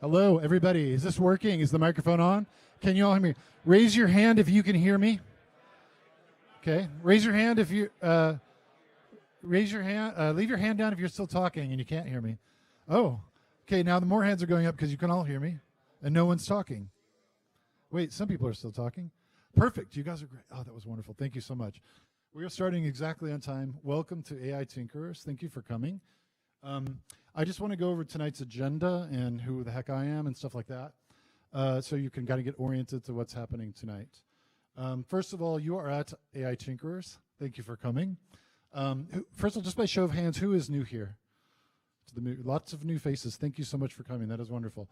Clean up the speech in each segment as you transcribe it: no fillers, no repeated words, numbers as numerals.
Hello, everybody. Is this working? Is the microphone on? Can you all hear me? Raise your hand if you can hear me. Okay. Raise your hand if you raise your hand. Leave your hand down if you're still talking and you can't hear me. Oh, okay. Now the more hands are going up because you can all hear me, and no one's talking. Wait, some people are still talking. Perfect. You guys are great. Oh, that was wonderful. Thank you so much. We are starting exactly on time. Welcome to AI Tinkerers. Thank you for coming. I just want to go over tonight's agenda and who the heck I am and stuff like that, so you can kind of get oriented to what's happening tonight. First of all, you are at AI Tinkerers. Thank you for coming. First of all, just by show of hands, who is new here? Lots of new faces. Thank you so much for coming. That is wonderful.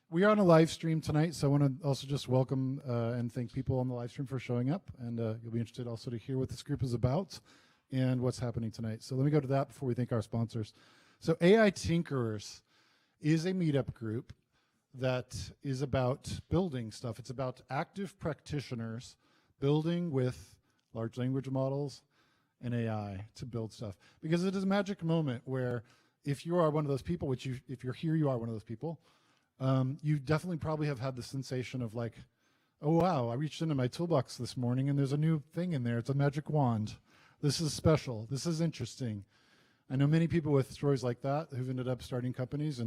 We are on a live stream tonight, so I want to also just welcome and thank people on the live stream for showing up, and you'll be interested also to hear what this group is about and what's happening tonight. So let me go to that before we thank our sponsors. So AI Tinkerers is a meetup group that is about building stuff. It's about active practitioners building with large language models and AI to build stuff. Because it is a magic moment where if you are one of those people, which if you're here, you are one of those people, you definitely probably have had the sensation of like, oh wow, I reached into my toolbox this morning and there's a new thing in there. It's a magic wand. This is special. This is interesting. I know many people with stories like that who've ended up starting companies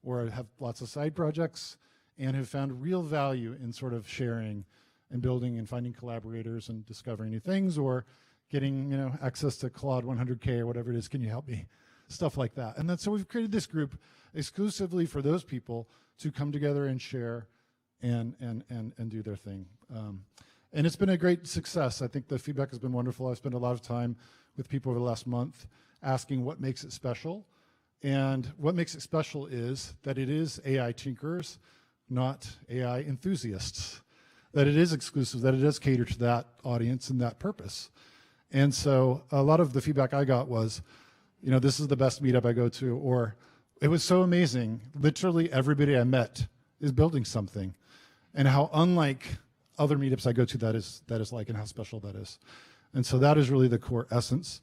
or have lots of side projects and have found real value in sort of sharing and building and finding collaborators and discovering new things, or getting access to Claude 100K or whatever it is. Can you help me? Stuff like that. And so we've created this group exclusively for those people to come together and share and do their thing. And it's been a great success. I think the feedback has been wonderful. I've spent a lot of time with people over the last month asking what makes it special. And what makes it special is that it is AI tinkerers, not AI enthusiasts. That it is exclusive, that it does cater to that audience and that purpose. And so a lot of the feedback I got was, this is the best meetup I go to, or it was so amazing. Literally everybody I met is building something, and how unlike other meetups I go to that is like, and how special that is. And so that is really the core essence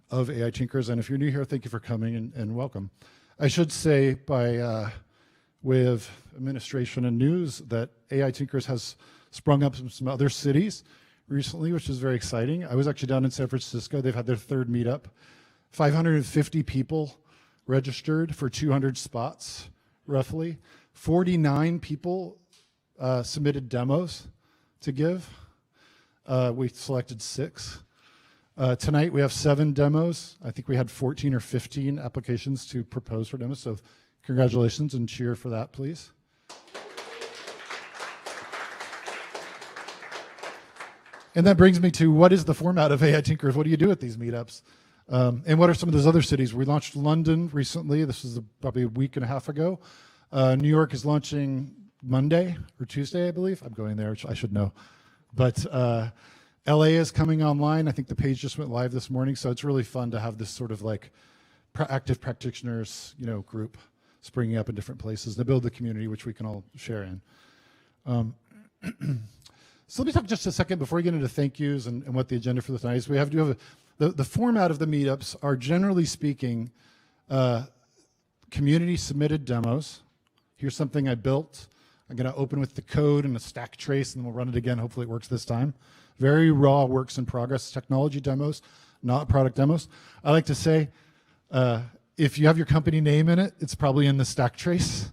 of AI Tinkers. And if you're new here, thank you for coming and welcome. I should say by way of administration and news that AI Tinkers has sprung up in some other cities recently, which is very exciting. I was actually down in San Francisco. They've had their third meetup. 550 people registered for 200 spots, roughly. 49 people submitted demos to give. We selected 6. Tonight we have 7 demos. I think we had 14 or 15 applications to propose for demos, so congratulations and cheer for that, please. And that brings me to what is the format of AI Tinkers? What do you do at these meetups? And what are some of those other cities? We launched London recently. This is probably a week and a half ago. New York is launching Monday or Tuesday, I believe. I'm going there, which I should know. But LA is coming online. I think the page just went live this morning. So it's really fun to have this sort of like active practitioners, group springing up in different places to build the community, which we can all share in. So let me talk just a second before we get into thank yous and what the agenda for the night is. We have the format of the meetups are, generally speaking, community submitted demos. Here's something I built. I'm going to open with the code and a stack trace, and then we'll run it again. Hopefully it works this time. Very raw works in progress technology demos, not product demos. I like to say, if you have your company name in it, it's probably in the stack trace,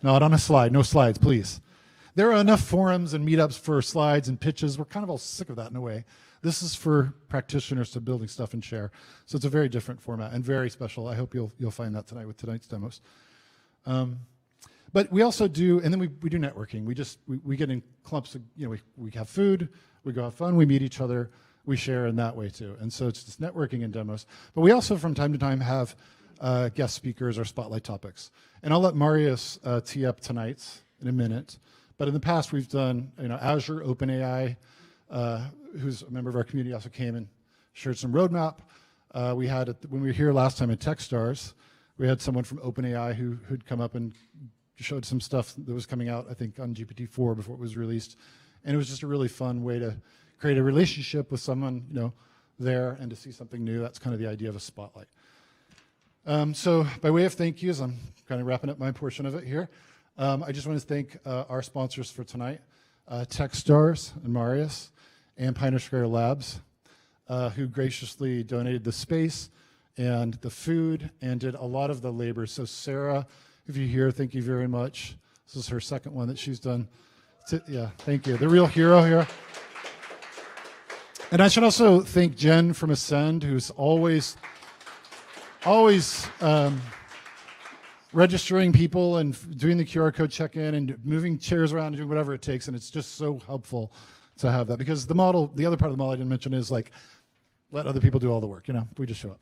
not on a slide. No slides, please. There are enough forums and meetups for slides and pitches. We're kind of all sick of that in a way. This is for practitioners to building stuff and share. So it's a very different format and very special. I hope you'll find that tonight with tonight's demos. But we also do, and then we do networking. We get in clumps of, we have food, we go have fun, we meet each other, we share in that way too. And so it's just networking and demos. But we also from time to time have guest speakers or spotlight topics. And I'll let Marius tee up tonight's in a minute. But in the past, we've done, Azure, OpenAI, who's a member of our community, also came and shared some roadmap. We had, when we were here last time at Techstars, we had someone from OpenAI who'd come up and showed some stuff that was coming out, I think, on GPT-4 before it was released. And it was just a really fun way to create a relationship with someone, there and to see something new. That's kind of the idea of a spotlight. So by way of thank yous, I'm kind of wrapping up my portion of it here. I just want to thank our sponsors for tonight, Techstars and Marius, and Pioneer Square Labs, who graciously donated the space and the food and did a lot of the labor. So Sarah, if you're here, thank you very much. This is her second one that she's done. Yeah, thank you. The real hero here. And I should also thank Jen from Ascend, who's always registering people and doing the QR code check-in and moving chairs around and doing whatever it takes. And it's just so helpful to have that, because the other part of the model I didn't mention is like, let other people do all the work, we just show up.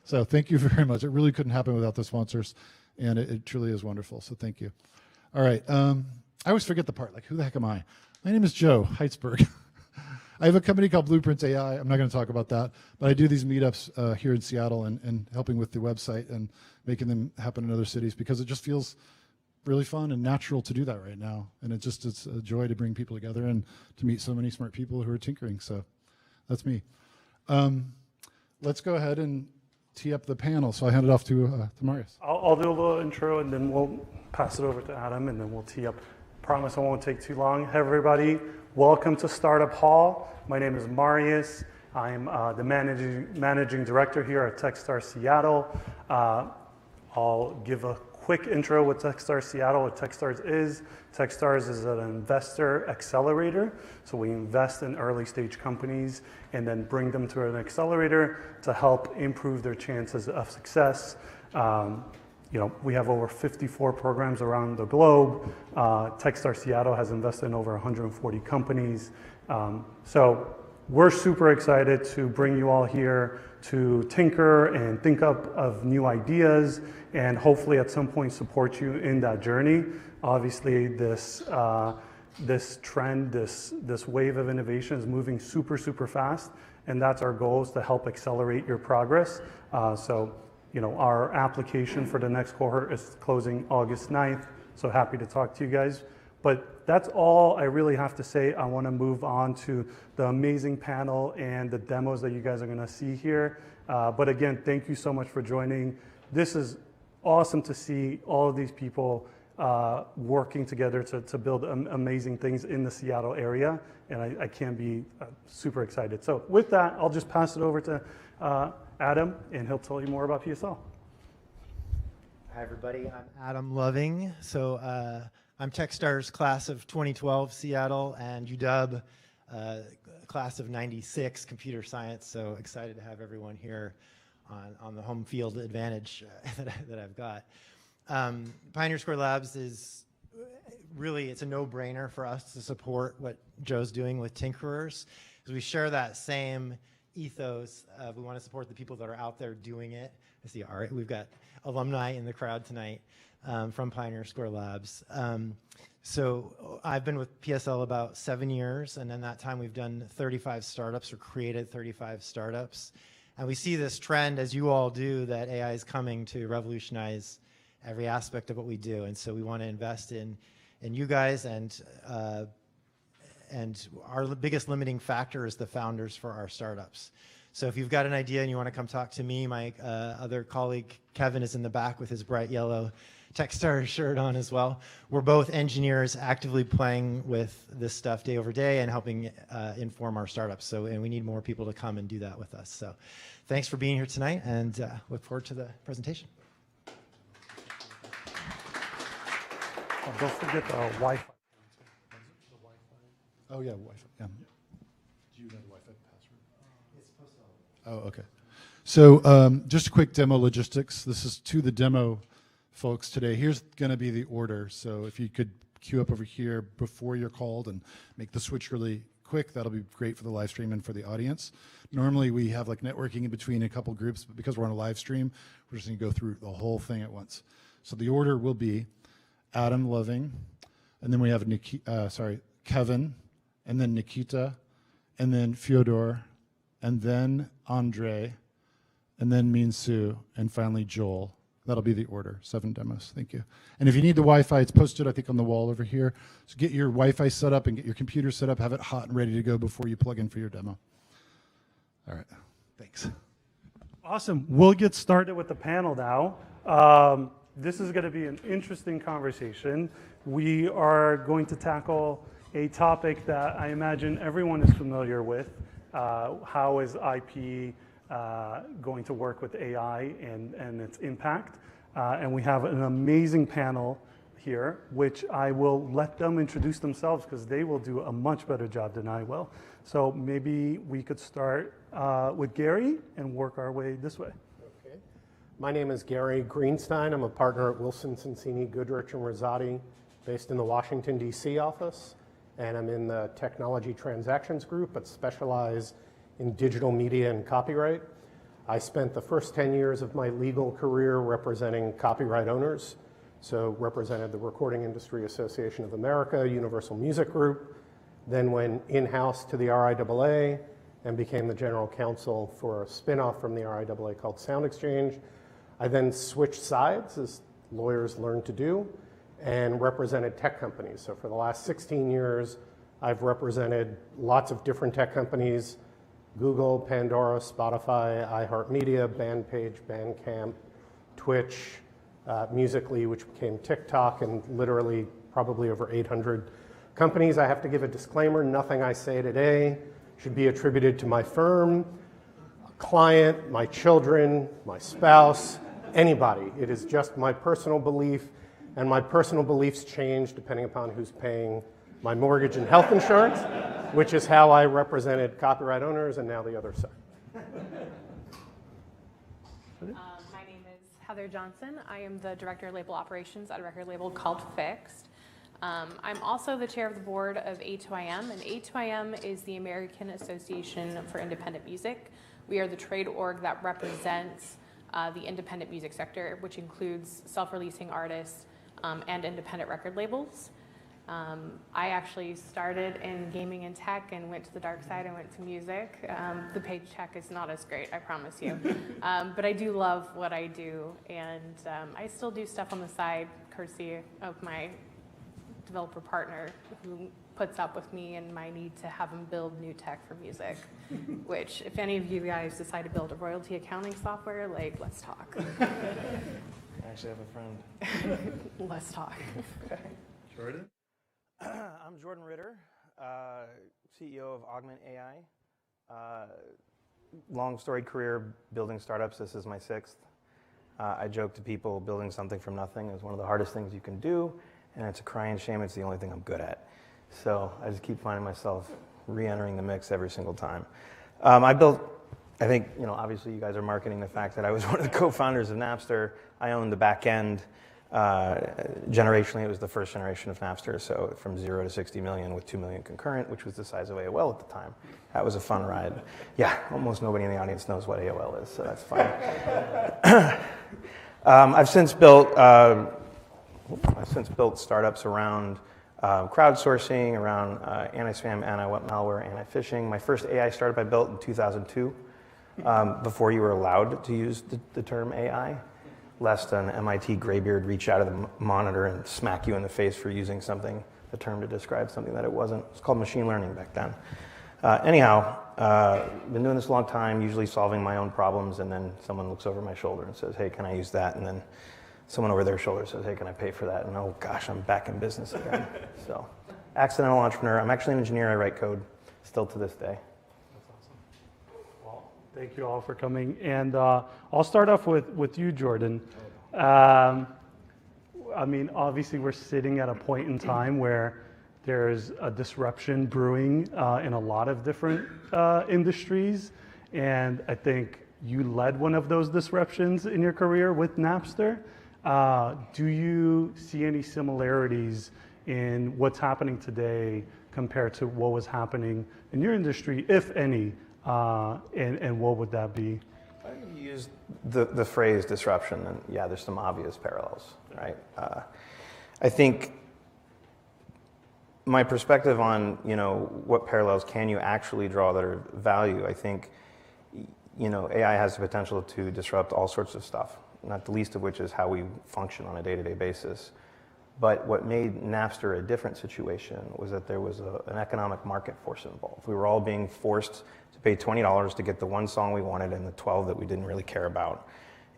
So thank you very much. It really couldn't happen without the sponsors, and it truly is wonderful. So thank you. All right. I always forget the part, like, who the heck am I? My name is Joe Heitzberg. I have a company called Blueprints AI. I'm not going to talk about that, but I do these meetups here in Seattle and helping with the website and making them happen in other cities, because it just feels really fun and natural to do that right now. And it's a joy to bring people together and to meet so many smart people who are tinkering. So that's me. Let's go ahead and tee up the panel. So I hand it off to Marius. I'll do a little intro, and then we'll pass it over to Adam, and then we'll tee up. Promise I won't take too long. Hey everybody, welcome to Startup Hall. My name is Marius. I'm the managing director here at Techstars Seattle. I'll give a quick intro with Techstars Seattle, what Techstars is. Techstars is an investor accelerator. So we invest in early stage companies and then bring them to an accelerator to help improve their chances of success. We have over 54 programs around the globe. Techstars Seattle has invested in over 140 companies. So we're super excited to bring you all here to tinker and think up of new ideas, and hopefully at some point support you in that journey. Obviously this trend, this wave of innovation is moving super, super fast, and that's our goal, is to help accelerate your progress. Our application for the next cohort is closing August 9th, so happy to talk to you guys. But that's all I really have to say. I want to move on to the amazing panel and the demos that you guys are going to see here. But again, thank you so much for joining. This is awesome to see all of these people working together to build amazing things in the Seattle area, and I can't be super excited. So with that, I'll just pass it over to Adam, and he'll tell you more about PSL. Hi everybody, I'm Adam Loving. So I'm Techstars class of 2012 Seattle, and UW class of 96 computer science. So excited to have everyone here on the home field advantage that I've got. Pioneer Square Labs is really, it's a no-brainer for us to support what Joe's doing with Tinkerers, because we share that same ethos. We want to support the people that are out there doing it. I see art. We've got alumni in the crowd tonight from Pioneer Square Labs. So I've been with PSL about 7 years, and in that time we've done 35 startups, or created 35 startups. And we see this trend, as you all do, that AI is coming to revolutionize every aspect of what we do. And so we want to invest in you guys, and our biggest limiting factor is the founders for our startups. So if you've got an idea and you want to come talk to me, my other colleague Kevin is in the back with his bright yellow Techstars shirt on as well. We're both engineers actively playing with this stuff day over day and helping inform our startups. And we need more people to come and do that with us. So thanks for being here tonight, and look forward to the presentation. Don't forget the Wi-Fi. Oh yeah, Wi-Fi. Yeah. Do you know the Wi-Fi password? It's supposed to. Oh, okay. So just a quick demo logistics. This is to the demo folks today. Here's going to be the order. So if you could queue up over here before you're called and make the switch really quick, that'll be great for the live stream and for the audience. Normally we have like networking in between a couple groups, but because we're on a live stream, we're just going to go through the whole thing at once. So the order will be Adam Loving, and then we have Kevin, and then Nikita, and then Fyodor, and then Andre, and then Minsu, and finally Joel. That'll be the order, 7 demos. Thank you. And if you need the Wi-Fi, it's posted, I think, on the wall over here. So get your Wi-Fi set up and get your computer set up, have it hot and ready to go before you plug in for your demo. All right, thanks. Awesome. We'll get started with the panel now. this is going to be an interesting conversation. We are going to tackle a topic that I imagine everyone is familiar with. How is IP going to work with AI and its impact? And we have an amazing panel here, which I will let them introduce themselves because they will do a much better job than I will. So maybe we could start with Gary and work our way this way. Okay. My name is Gary Greenstein. I'm a partner at Wilson Sonsini Goodrich and Rosati, based in the Washington, D.C. office. And I'm in the technology transactions group, but specialize in digital media and copyright. I spent the first 10 years of my legal career representing copyright owners. So represented the Recording Industry Association of America, Universal Music Group, then went in-house to the RIAA and became the general counsel for a spin-off from the RIAA called Sound Exchange. I then switched sides, as lawyers learn to do, and represented tech companies. So for the last 16 years, I've represented lots of different tech companies: Google, Pandora, Spotify, iHeartMedia, Bandpage, Bandcamp, Twitch, Musical.ly, which became TikTok, and literally probably over 800 companies. I have to give a disclaimer: nothing I say today should be attributed to my firm, a client, my children, my spouse, anybody. It is just my personal belief, and my personal beliefs change depending upon who's paying my mortgage and health insurance, which is how I represented copyright owners and now the other side. My name is Heather Johnson. I am the Director of Label Operations at a record label called FiXT. I'm also the chair of the board of A2IM, and A2IM is the American Association for Independent Music. We are the trade org that represents the independent music sector, which includes self-releasing artists and independent record labels. I actually started in gaming and tech and went to the dark side and went to music. The paycheck is not as great, I promise you. But I do love what I do, and I still do stuff on the side, courtesy of my developer partner who puts up with me and my need to have him build new tech for music, which if any of you guys decide to build a royalty accounting software, like, let's talk. I actually have a friend. Let's talk. Jordan? I'm Jordan Ritter, CEO of Augment AI. Long storied career building startups. This is my sixth. I joke to people building something from nothing is one of the hardest things you can do, and it's a crying shame it's the only thing I'm good at. So I just keep finding myself re-entering the mix every single time. I think, obviously you guys are marketing the fact that I was one of the co-founders of Napster. I owned the back end. Generationally, it was the first generation of Napster, so from 0 to 60 million with 2 million concurrent, which was the size of AOL at the time. That was a fun ride. Yeah, almost nobody in the audience knows what AOL is, so that's fine. I've since built startups around crowdsourcing, around anti-spam, anti-malware, anti-phishing. My first AI startup I built in 2002, before you were allowed to use the term AI, lest an MIT graybeard reach out of the monitor and smack you in the face for using the term to describe something that it wasn't. It's called machine learning back then. Been doing this a long time, usually solving my own problems, and then someone looks over my shoulder and says, hey, can I use that? And then someone over their shoulder says, hey, can I pay for that? And oh gosh, I'm back in business again. So, accidental entrepreneur. I'm actually an engineer. I write code still to this day. That's awesome. Well, thank you all for coming. And I'll start off with you, Jordan. Obviously we're sitting at a point in time where there's a disruption brewing in a lot of different industries. And I think you led one of those disruptions in your career with Napster. Do you see any similarities in what's happening today compared to what was happening in your industry, if any, and what would that be? You used the phrase disruption, and yeah, there's some obvious parallels, right? I think my perspective on, what parallels can you actually draw that are of value, I think, AI has the potential to disrupt all sorts of stuff, not the least of which is how we function on a day-to-day basis. But what made Napster a different situation was that there was an economic market force involved. We were all being forced to pay $20 to get the one song we wanted and the 12 that we didn't really care about.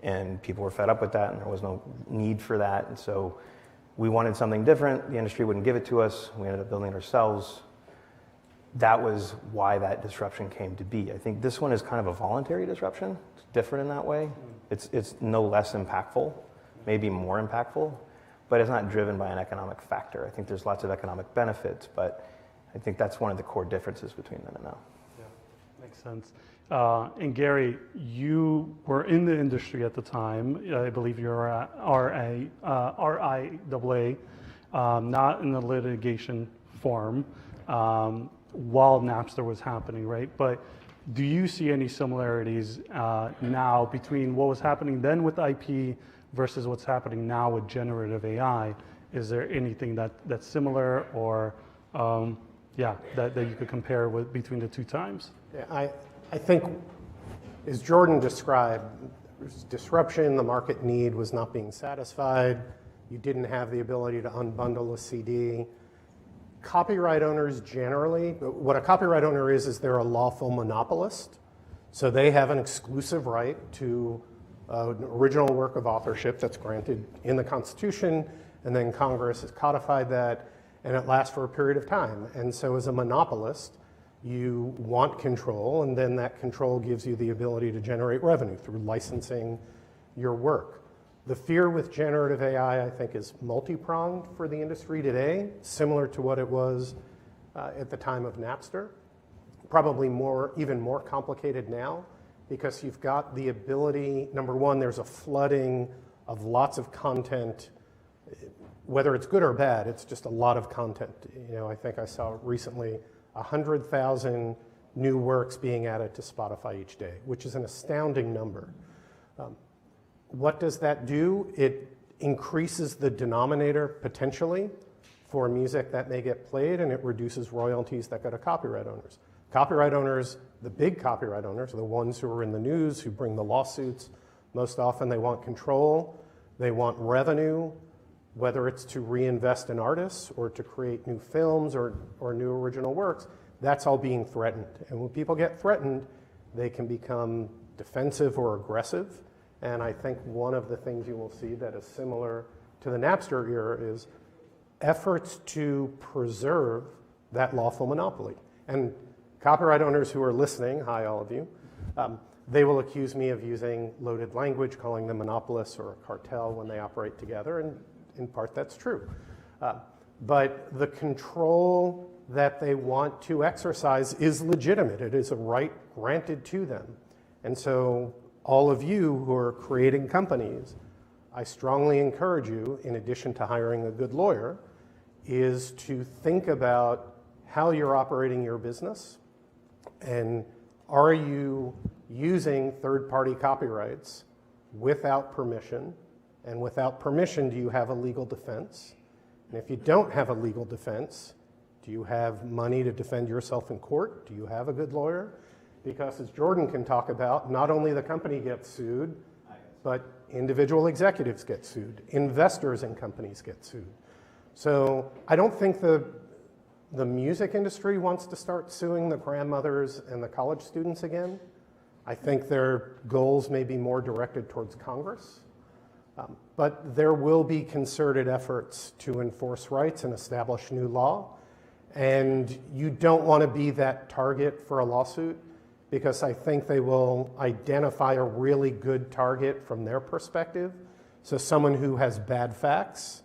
And people were fed up with that, and there was no need for that. And so we wanted something different. The industry wouldn't give it to us. We ended up building it ourselves. That was why that disruption came to be. I think this one is kind of a voluntary disruption. It's different in that way. It's no less impactful, maybe more impactful, but it's not driven by an economic factor. I think there's lots of economic benefits, but I think that's one of the core differences between then and now. Yeah, makes sense. And Gary, you were in the industry at the time. I believe you're at RIAA, not in the litigation form, while Napster was happening, right? But do you see any similarities now between what was happening then with IP versus what's happening now with generative AI? Is there anything that's similar or, that you could compare with between the two times? Yeah, I think, as Jordan described, there's disruption, the market need was not being satisfied, you didn't have the ability to unbundle a CD. Copyright owners generally, what a copyright owner is they're a lawful monopolist. So they have an exclusive right to an original work of authorship that's granted in the Constitution, and then Congress has codified that, and it lasts for a period of time. And so as a monopolist, you want control, and then that control gives you the ability to generate revenue through licensing your work. The fear with generative AI, I think, is multi-pronged for the industry today, similar to what it was at the time of Napster. Probably even more complicated now, because you've got the ability, number one, there's a flooding of lots of content, whether it's good or bad, it's just a lot of content. I think I saw recently 100,000 new works being added to Spotify each day, which is an astounding number. What does that do? It increases the denominator potentially for music that may get played, and it reduces royalties that go to copyright owners. Copyright owners, the big copyright owners, are the ones who are in the news, who bring the lawsuits. Most often they want control, they want revenue, whether it's to reinvest in artists or to create new films or new original works. That's all being threatened. And when people get threatened, they can become defensive or aggressive. And I think one of the things you will see that is similar to the Napster era is efforts to preserve that lawful monopoly. And copyright owners who are listening, hi all of you, they will accuse me of using loaded language, calling them monopolists or a cartel when they operate together, and in part that's true. But the control that they want to exercise is legitimate. It is a right granted to them. And so all of you who are creating companies, I strongly encourage you, in addition to hiring a good lawyer, is to think about how you're operating your business, and are you using third-party copyrights without permission, and without permission, do you have a legal defense? And if you don't have a legal defense, do you have money to defend yourself in court? Do you have a good lawyer? Because as Jordan can talk about, not only the company gets sued, but individual executives get sued, investors in companies get sued. So I don't think the music industry wants to start suing the grandmothers and the college students again. I think their goals may be more directed towards Congress. But there will be concerted efforts to enforce rights and establish new law. And you don't want to be that target for a lawsuit, because I think they will identify a really good target from their perspective. So someone who has bad facts,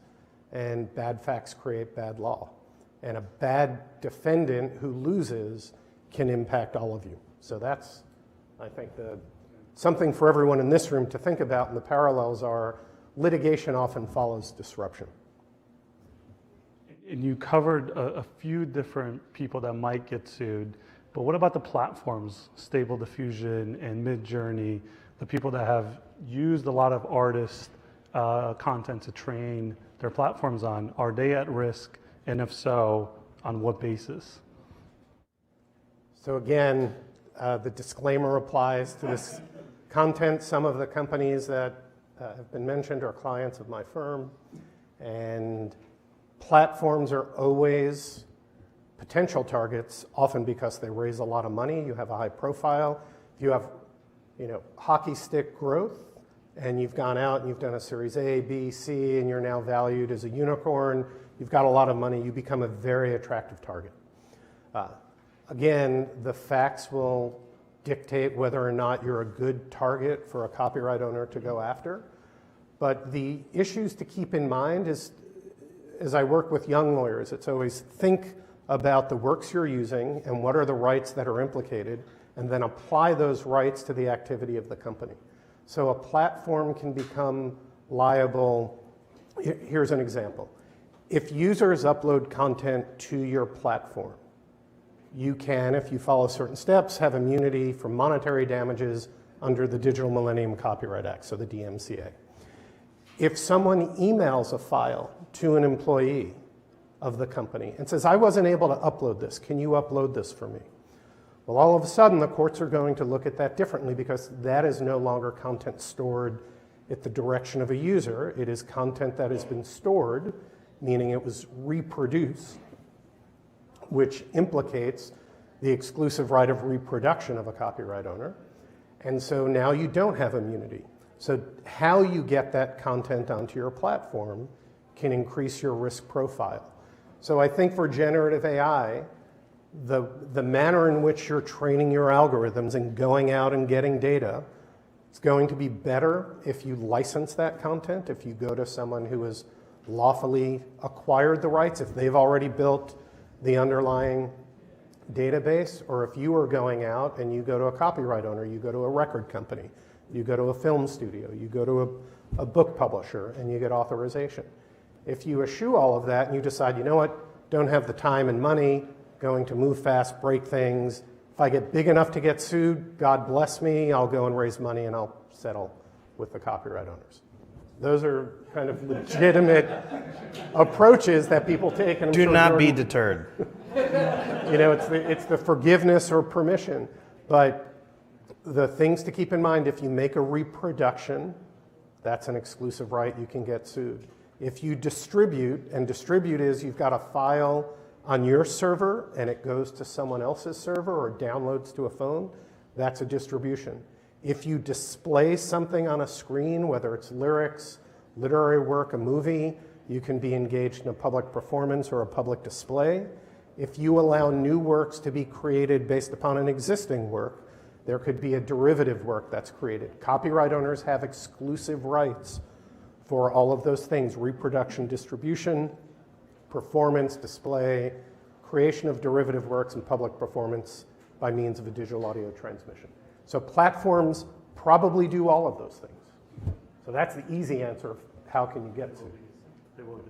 and bad facts create bad law. And a bad defendant who loses can impact all of you. So that's, I think, something for everyone in this room to think about, and the parallels are litigation often follows disruption. And you covered a few different people that might get sued, but what about the platforms, Stable Diffusion and Midjourney, the people that have used a lot of artist content to train their platforms on? Are they at risk, and if so, on what basis? So again, the disclaimer applies to this content. Some of the companies that have been mentioned are clients of my firm, and platforms are always potential targets, often because they raise a lot of money, you have a high profile. If you have hockey stick growth, and you've gone out and you've done a series A, B, C, and you're now valued as a unicorn, you've got a lot of money, you become a very attractive target. Again, the facts will dictate whether or not you're a good target for a copyright owner to go after. But the issues to keep in mind is, as I work with young lawyers, it's always think about the works you're using and what are the rights that are implicated, and then apply those rights to the activity of the company. So a platform can become liable. Here's an example. If users upload content to your platform, you can, if you follow certain steps, have immunity from monetary damages under the Digital Millennium Copyright Act, so the DMCA. If someone emails a file to an employee of the company and says, I wasn't able to upload this, can you upload this for me? Well, all of a sudden, the courts are going to look at that differently because that is no longer content stored at the direction of a user. It is content that has been stored, meaning it was reproduced, which implicates the exclusive right of reproduction of a copyright owner. And so now you don't have immunity. So how you get that content onto your platform can increase your risk profile. So I think for generative AI, the manner in which you're training your algorithms and going out and getting data, it's going to be better if you license that content, if you go to someone who has lawfully acquired the rights, if they've already built the underlying database, or if you are going out and you go to a copyright owner, you go to a record company, you go to a film studio, you go to a book publisher, and you get authorization. If you eschew all of that and you decide, you know what, don't have the time and money, going to move fast, break things, if I get big enough to get sued, God bless me, I'll go and raise money and I'll settle with the copyright owners. Those are kind of legitimate approaches that people take. And do not be deterred. You know, it's the forgiveness or permission. But the things to keep in mind, if you make a reproduction, that's an exclusive right, you can get sued. If you distribute, and distribute is you've got a file on your server and it goes to someone else's server or downloads to a phone, that's a distribution. If you display something on a screen, whether it's lyrics, literary work, a movie, you can be engaged in a public performance or a public display. If you allow new works to be created based upon an existing work, there could be a derivative work that's created. Copyright owners have exclusive rights for all of those things: reproduction, distribution, performance, display, creation of derivative works, and public performance by means of a digital audio transmission. So platforms probably do all of those things. So that's the easy answer of how can you get to it. They will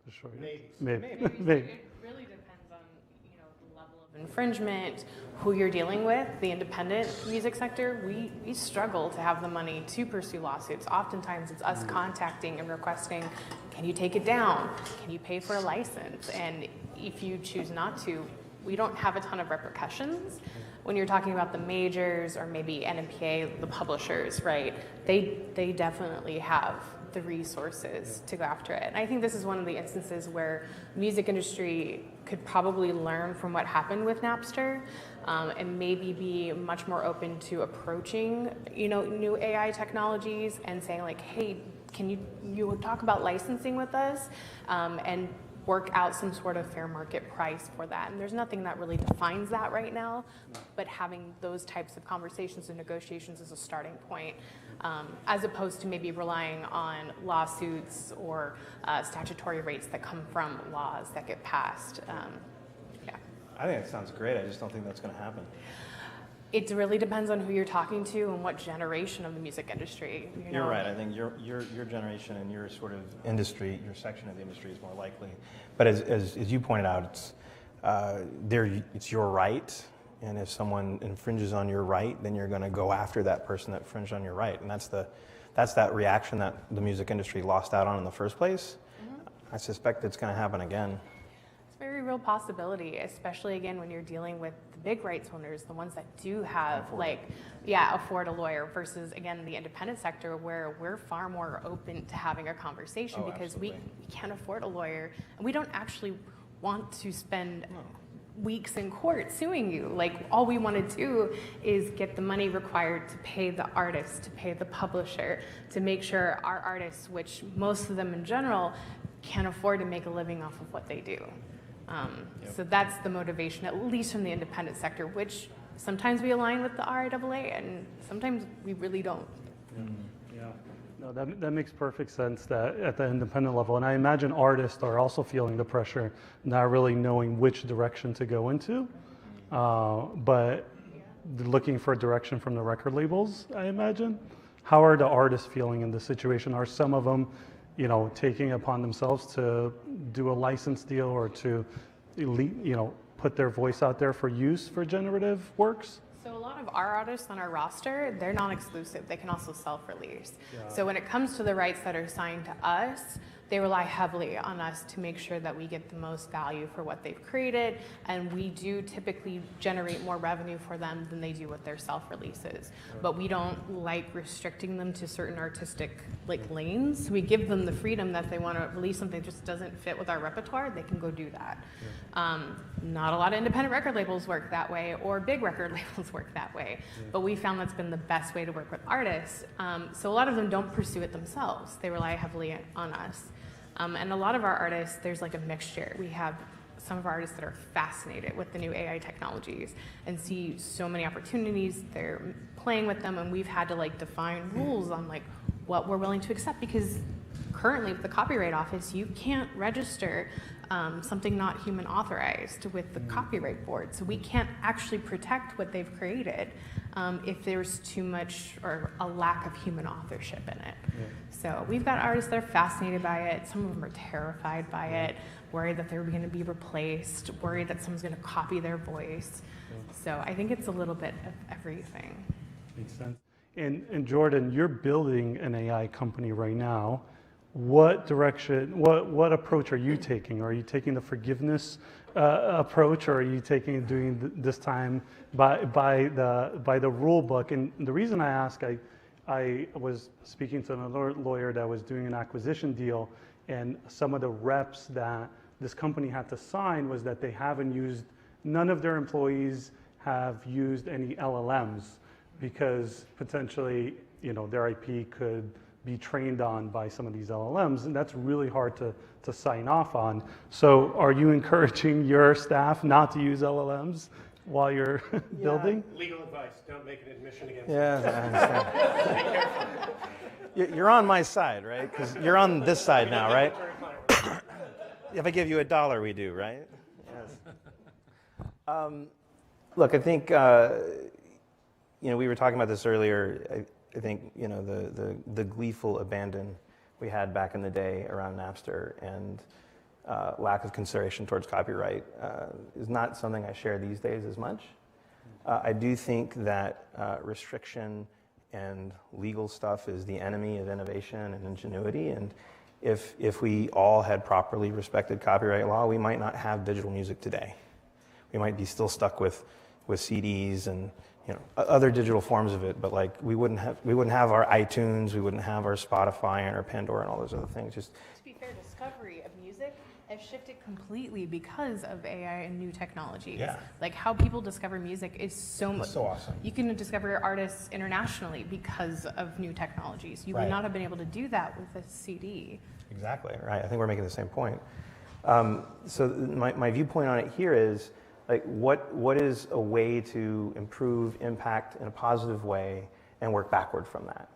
destroy it. Maybe. It really depends on, you know, the level of infringement, who you're dealing with. The independent music sector, we struggle to have the money to pursue lawsuits. Oftentimes it's us contacting and requesting, can you take it down? Can you pay for a license? And if you choose not to, we don't have a ton of repercussions. When you're talking about the majors or maybe NMPA, the publishers, right? They definitely have the resources to go after it. And I think this is one of the instances where music industry could probably learn from what happened with Napster, and maybe be much more open to approaching, you know, new AI technologies and saying like, hey, can you talk about licensing with us, and work out some sort of fair market price for that. And there's nothing that really defines that right now, but having those types of conversations and negotiations is a starting point, as opposed to maybe relying on lawsuits or statutory rates that come from laws that get passed. Yeah. I think it sounds great. I just don't think that's going to happen. It really depends on who you're talking to and what generation of the music industry. You're right. I think your generation and your sort of industry, your section of the industry is more likely. But as you pointed out, it's your right, and if someone infringes on your right, then you're going to go after that person that infringed on your right, and that's that reaction that the music industry lost out on in the first place. Mm-hmm. I suspect it's going to happen again. It's a very real possibility, especially again when you're dealing with the big rights owners, the ones that do have afford a lawyer, versus again the independent sector where we're far more open to having a conversation because we can't afford a lawyer and we don't actually want to spend weeks in court suing you. Like, all we want to do is get the money required to pay the artist, to pay the publisher, to make sure our artists, which most of them in general, can't afford to make a living off of what they do. So that's the motivation, at least from the independent sector, which sometimes we align with the RIAA and sometimes we really don't. Yeah. No, that makes perfect sense that at the independent level. And I imagine artists are also feeling the pressure, not really knowing which direction to go into, but looking for direction from the record labels, I imagine. How are the artists feeling in this situation? Are some of them, taking upon themselves to do a license deal or to, put their voice out there for use for generative works? So a lot of our artists on our roster, they're non-exclusive. They can also self-release. Yeah. So when it comes to the rights that are assigned to us, they rely heavily on us to make sure that we get the most value for what they've created, and we do typically generate more revenue for them than they do with their self-releases. But we don't like restricting them to certain artistic lanes. We give them the freedom that if they want to release something that just doesn't fit with our repertoire, they can go do that. Yeah. Not a lot of independent record labels work that way, or big record labels work that way. Yeah. But we found that's been the best way to work with artists. So a lot of them don't pursue it themselves. They rely heavily on us. And a lot of our artists, there's a mixture. We have some of our artists that are fascinated with the new AI technologies and see so many opportunities. They're playing with them, and we've had to define rules on what we're willing to accept, because currently with the Copyright Office, you can't register something not human authorized with the Copyright Board. So we can't actually protect what they've created if there's too much or a lack of human authorship in it. Yeah. So we've got artists that are fascinated by it. Some of them are terrified by it, worried that they're going to be replaced, worried that someone's going to copy their voice. Yeah. So I think it's a little bit of everything. Makes sense. And Jordan, you're building an AI company right now. What direction, what approach are you taking? Are you taking the forgiveness approach, or are you doing this time by the rule book? And the reason I ask, I was speaking to another lawyer that was doing an acquisition deal, and some of the reps that this company had to sign was that none of their employees have used any LLMs, because potentially, their IP could be trained on by some of these LLMs, and that's really hard to sign off on. So are you encouraging your staff not to use LLMs while you're building? Legal advice, don't make an admission against it. You're on my side, right? Because you're on this side now, right? If I give you $1, we do, right? Yes. Look, I think, we were talking about this earlier. I think, the gleeful abandon we had back in the day around Napster and lack of consideration towards copyright is not something I share these days as much. I do think that restriction and legal stuff is the enemy of innovation and ingenuity. And if we all had properly respected copyright law, we might not have digital music today. We might be still stuck with CDs and other digital forms of it, but we wouldn't have our iTunes, we wouldn't have our Spotify and our Pandora and all those other things. Just to be fair, discovery of music has shifted completely because of AI and new technologies. Yeah. How people discover music is so much. So awesome. You can discover artists internationally because of new technologies. You would not have been able to do that with a CD. Exactly, right. I think we're making the same point. So my viewpoint on it here is, what is a way to improve impact in a positive way and work backward from that?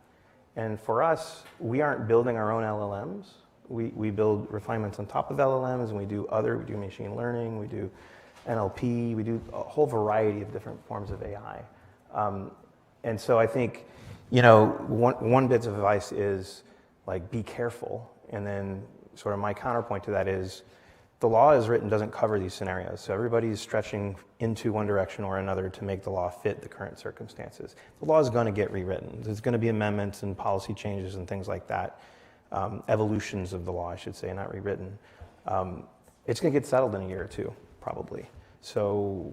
And for us, we aren't building our own LLMs. We build refinements on top of LLMs, and we do machine learning, we do NLP, we do a whole variety of different forms of AI. And so I think, one bit of advice is be careful. And then sort of my counterpoint to that is, the law as written doesn't cover these scenarios, so everybody's stretching into one direction or another to make the law fit the current circumstances. The law is going to get rewritten. There's going to be amendments and policy changes and things like that, evolutions of the law, I should say, not rewritten. It's going to get settled in a year or two, probably. So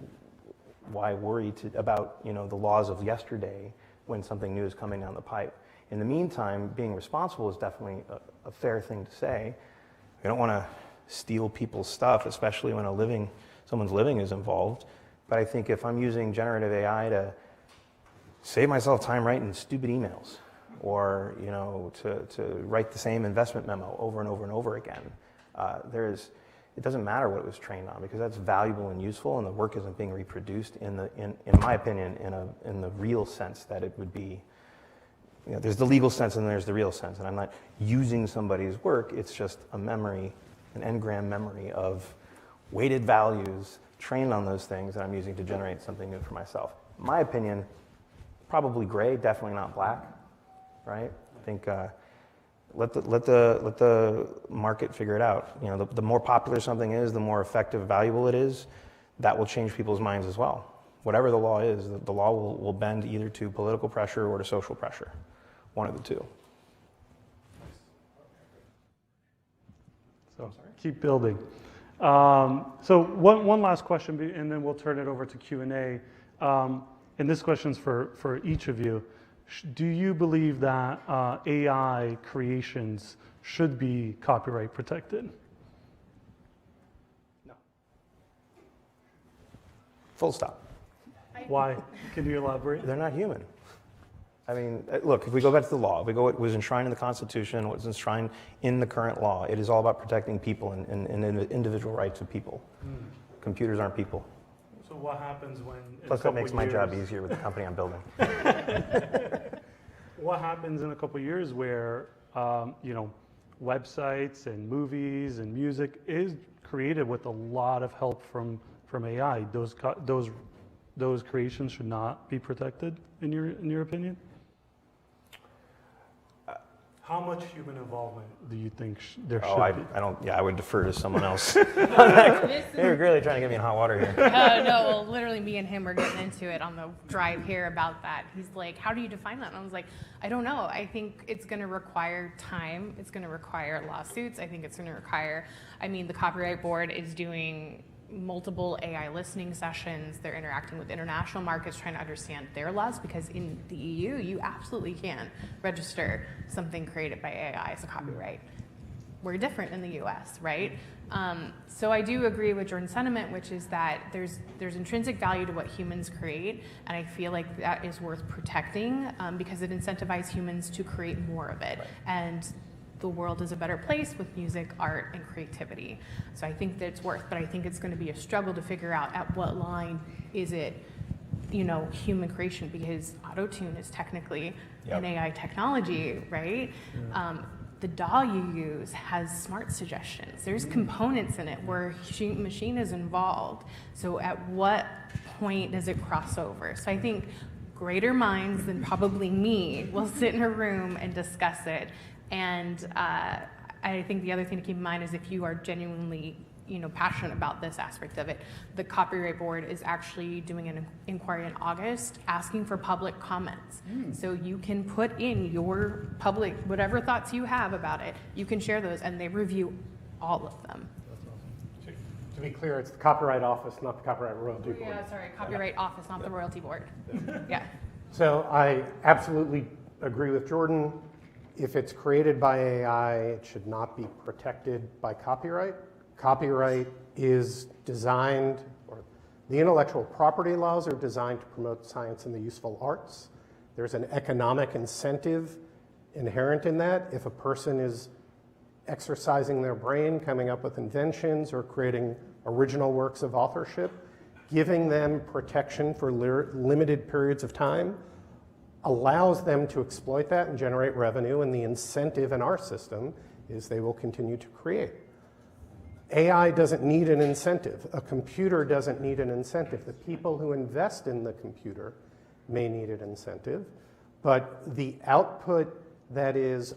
why worry about the laws of yesterday when something new is coming down the pipe? In the meantime, being responsible is definitely a fair thing to say. We don't want to steal people's stuff, especially when a living someone's living is involved. But I think if I'm using generative AI to save myself time writing stupid emails, or to write the same investment memo over and over and over again, it doesn't matter what it was trained on, because that's valuable and useful, and the work isn't being reproduced in my opinion, in the real sense that it would be. There's the legal sense and there's the real sense, and I'm not using somebody's work. It's just a memory, an n-gram memory of weighted values trained on those things that I'm using to generate something new for myself. My opinion, probably gray, definitely not black, right? I think let the market figure it out. The more popular something is, the more effective, valuable it is. That will change people's minds as well. Whatever the law is, the law will bend either to political pressure or to social pressure, one of the two. So keep building. So one last question, and then we'll turn it over to Q&A. And this question's for each of you. Do you believe that AI creations should be copyright protected? No. Full stop. Why? Can you elaborate? They're not human. I mean, look, if we go back to the law, if we go what was enshrined in the Constitution, what was enshrined in the current law, it is all about protecting people and individual rights of people. Computers aren't people. So what happens when... Plus, that makes my job easier with the company I'm building. What happens in a couple of years where, websites and movies and music is created with a lot of help from AI? Those creations should not be protected, in your opinion? How much human involvement do you think there should be? I don't. Yeah, I would defer to someone else. You're really trying to get me in hot water here. No, well, literally me and him were getting into it on the drive here about that. He's like, how do you define that? And I was like, I don't know. I think it's going to require time. It's going to require lawsuits. I think it's going to require, the Copyright Board is doing multiple AI listening sessions. They're interacting with international markets, trying to understand their laws, because in the EU, you absolutely can register something created by AI as a copyright. We're different in the US, right? So I do agree with Jordan's sentiment, which is that there's intrinsic value to what humans create, and I feel like that is worth protecting because it incentivizes humans to create more of it. Right. And the world is a better place with music, art, and creativity. So I think that it's worth, but I think it's going to be a struggle to figure out at what line is it, human creation, because auto-tune is technically an AI technology, right? Yeah. The DAW you use has smart suggestions. There's components in it where machine is involved. So at what point does it cross over? So I think greater minds than probably me will sit in a room and discuss it. And I think the other thing to keep in mind is if you are genuinely, passionate about this aspect of it, the Copyright Board is actually doing an inquiry in August asking for public comments. So you can put in your public, whatever thoughts you have about it, you can share those, and they review all of them. That's awesome. To be clear, it's the Copyright Office, not the Copyright Royalty Board. Yeah, sorry, Copyright Office, not the Royalty Board. Yeah. So I absolutely agree with Jordan. If it's created by AI, it should not be protected by copyright. Copyright is designed, or the intellectual property laws are designed to promote science and the useful arts. There's an economic incentive inherent in that. If a person is exercising their brain, coming up with inventions or creating original works of authorship, giving them protection for limited periods of time allows them to exploit that and generate revenue, and the incentive in our system is they will continue to create. AI doesn't need an incentive. A computer doesn't need an incentive. The people who invest in the computer may need an incentive, but the output that is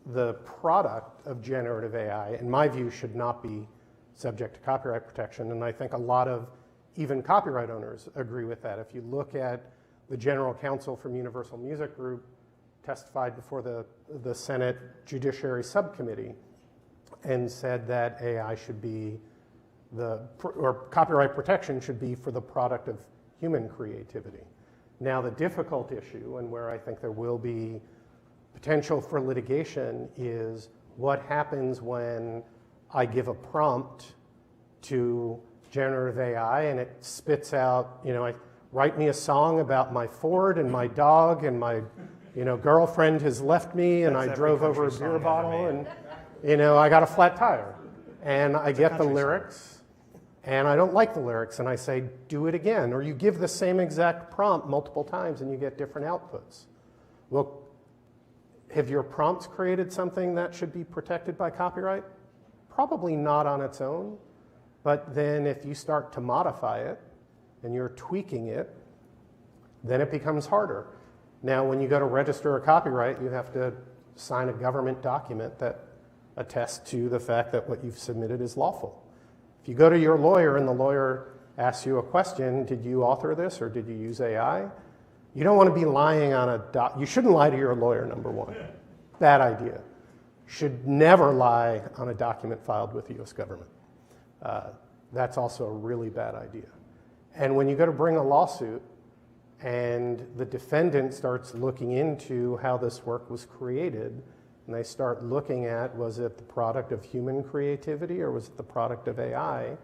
the product of generative AI, in my view, should not be subject to copyright protection, and I think a lot of even copyright owners agree with that. If you look at the general counsel from Universal Music Group testified before the Senate Judiciary Subcommittee and said that AI should be or copyright protection should be for the product of human creativity. Now, the difficult issue, and where I think there will be potential for litigation, is what happens when I give a prompt to generative AI, and it spits out, write me a song about my Ford and my dog and my, girlfriend has left me and I drove over a beer bottle and, I got a flat tire. And I get the lyrics and I don't like the lyrics and I say, do it again. Or you give the same exact prompt multiple times and you get different outputs. Well, have your prompts created something that should be protected by copyright? Probably not on its own. But then if you start to modify it and you're tweaking it, then it becomes harder. Now, when you go to register a copyright, you have to sign a government document that attests to the fact that what you've submitted is lawful. If you go to your lawyer and the lawyer asks you a question, did you author this or did you use AI? You don't want to be lying on you shouldn't lie to your lawyer, number one. Bad idea. Should never lie on a document filed with the US government. That's also a really bad idea. And when you go to bring a lawsuit and the defendant starts looking into how this work was created, and they start looking at, was it the product of human creativity or was it the product of AI,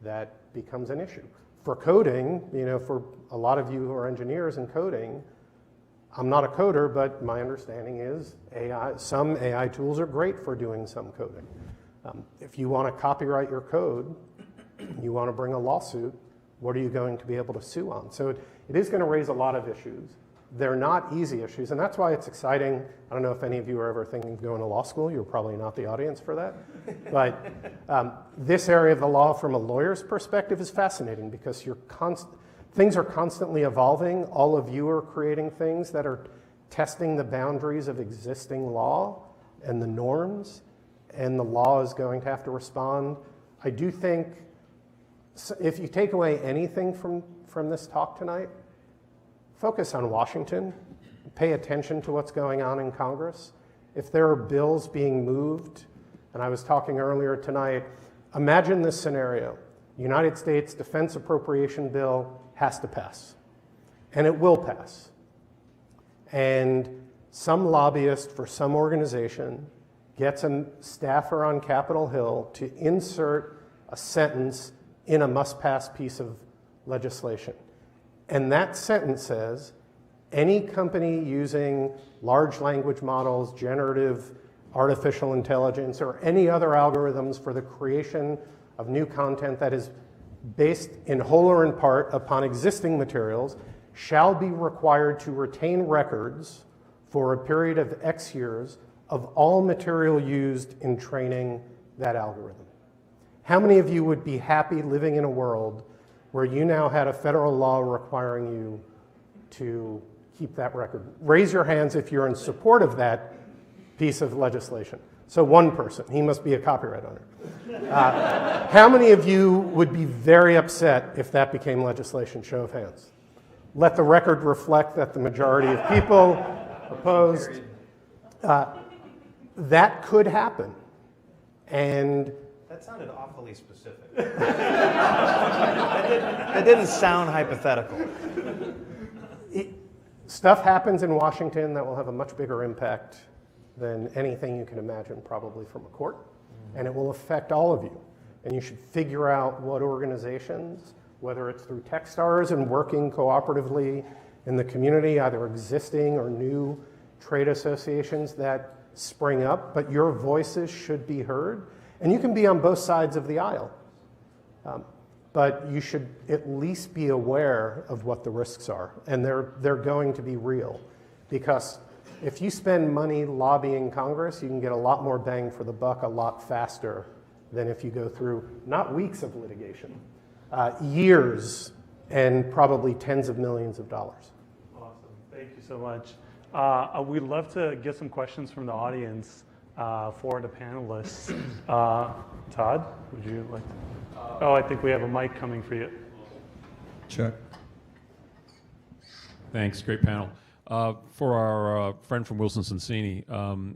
that becomes an issue. For coding, for a lot of you who are engineers in coding, I'm not a coder, but my understanding is some AI tools are great for doing some coding. If you want to copyright your code, you want to bring a lawsuit, what are you going to be able to sue on? So it is going to raise a lot of issues. They're not easy issues, and that's why it's exciting. I don't know if any of you are ever thinking of going to law school. You're probably not the audience for that. But this area of the law from a lawyer's perspective is fascinating because things are constantly evolving. All of you are creating things that are testing the boundaries of existing law and the norms, and the law is going to have to respond. I do think if you take away anything from this talk tonight, focus on Washington, pay attention to what's going on in Congress. If there are bills being moved, and I was talking earlier tonight, imagine this scenario. United States Defense Appropriation Bill has to pass, and it will pass. And some lobbyist for some organization gets a staffer on Capitol Hill to insert a sentence in a must-pass piece of legislation. And that sentence says, any company using large language models, generative artificial intelligence, or any other algorithms for the creation of new content that is based in whole or in part upon existing materials shall be required to retain records for a period of X years of all material used in training that algorithm. How many of you would be happy living in a world where you now had a federal law requiring you to keep that record? Raise your hands if you're in support of that piece of legislation. So one person, he must be a copyright owner. How many of you would be very upset if that became legislation? Show of hands. Let the record reflect that the majority of people opposed. That could happen. And that sounded awfully specific. That didn't sound hypothetical. Stuff happens in Washington that will have a much bigger impact than anything you can imagine, probably from a court, and it will affect all of you. And you should figure out what organizations, whether it's through Techstars and working cooperatively in the community, either existing or new trade associations that spring up, but your voices should be heard. And you can be on both sides of the aisle, but you should at least be aware of what the risks are, and they're going to be real, because if you spend money lobbying Congress, you can get a lot more bang for the buck a lot faster than if you go through not weeks of litigation, years and probably tens of millions of dollars. Awesome, thank you so much. We'd love to get some questions from the audience for the panelists. Todd, would you like to? I think we have a mic coming for you. Chuck. Thanks, great panel. For our friend from Wilson Sonsini,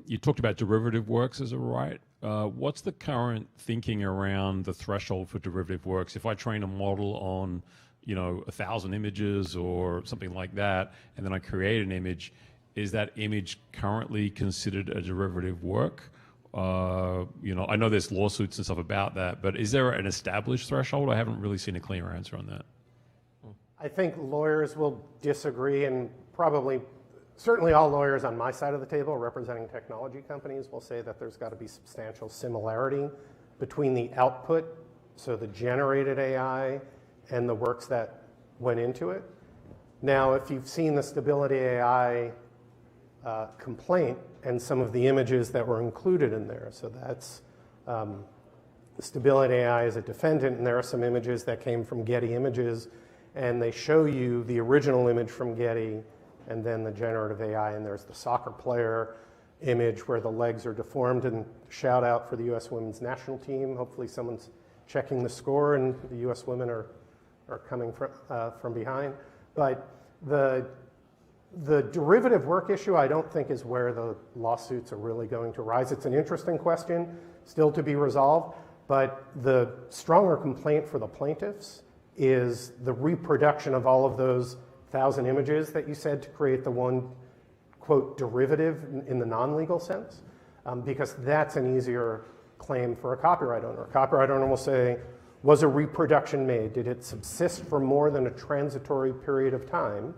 you talked about derivative works as a right. What's the current thinking around the threshold for derivative works? If I train a model on, 1,000 images or something like that, and then I create an image, is that image currently considered a derivative work? I know there's lawsuits and stuff about that, but is there an established threshold? I haven't really seen a clear answer on that. I think lawyers will disagree, and probably, certainly all lawyers on my side of the table representing technology companies will say that there's got to be substantial similarity between the output, so the generated AI, and the works that went into it. Now, if you've seen the Stability AI complaint and some of the images that were included in there, so that's Stability AI is a defendant, and there are some images that came from Getty Images, and they show you the original image from Getty and then the generative AI, and there's the soccer player image where the legs are deformed, and shout out for the U.S. women's national team. Hopefully someone's checking the score and the U.S. women are coming from behind. But the derivative work issue, I don't think is where the lawsuits are really going to rise. It's an interesting question, still to be resolved, but the stronger complaint for the plaintiffs is the reproduction of all of those 1,000 images that you said to create the one, quote, derivative in the non-legal sense, because that's an easier claim for a copyright owner. A copyright owner will say, was a reproduction made? Did it subsist for more than a transitory period of time?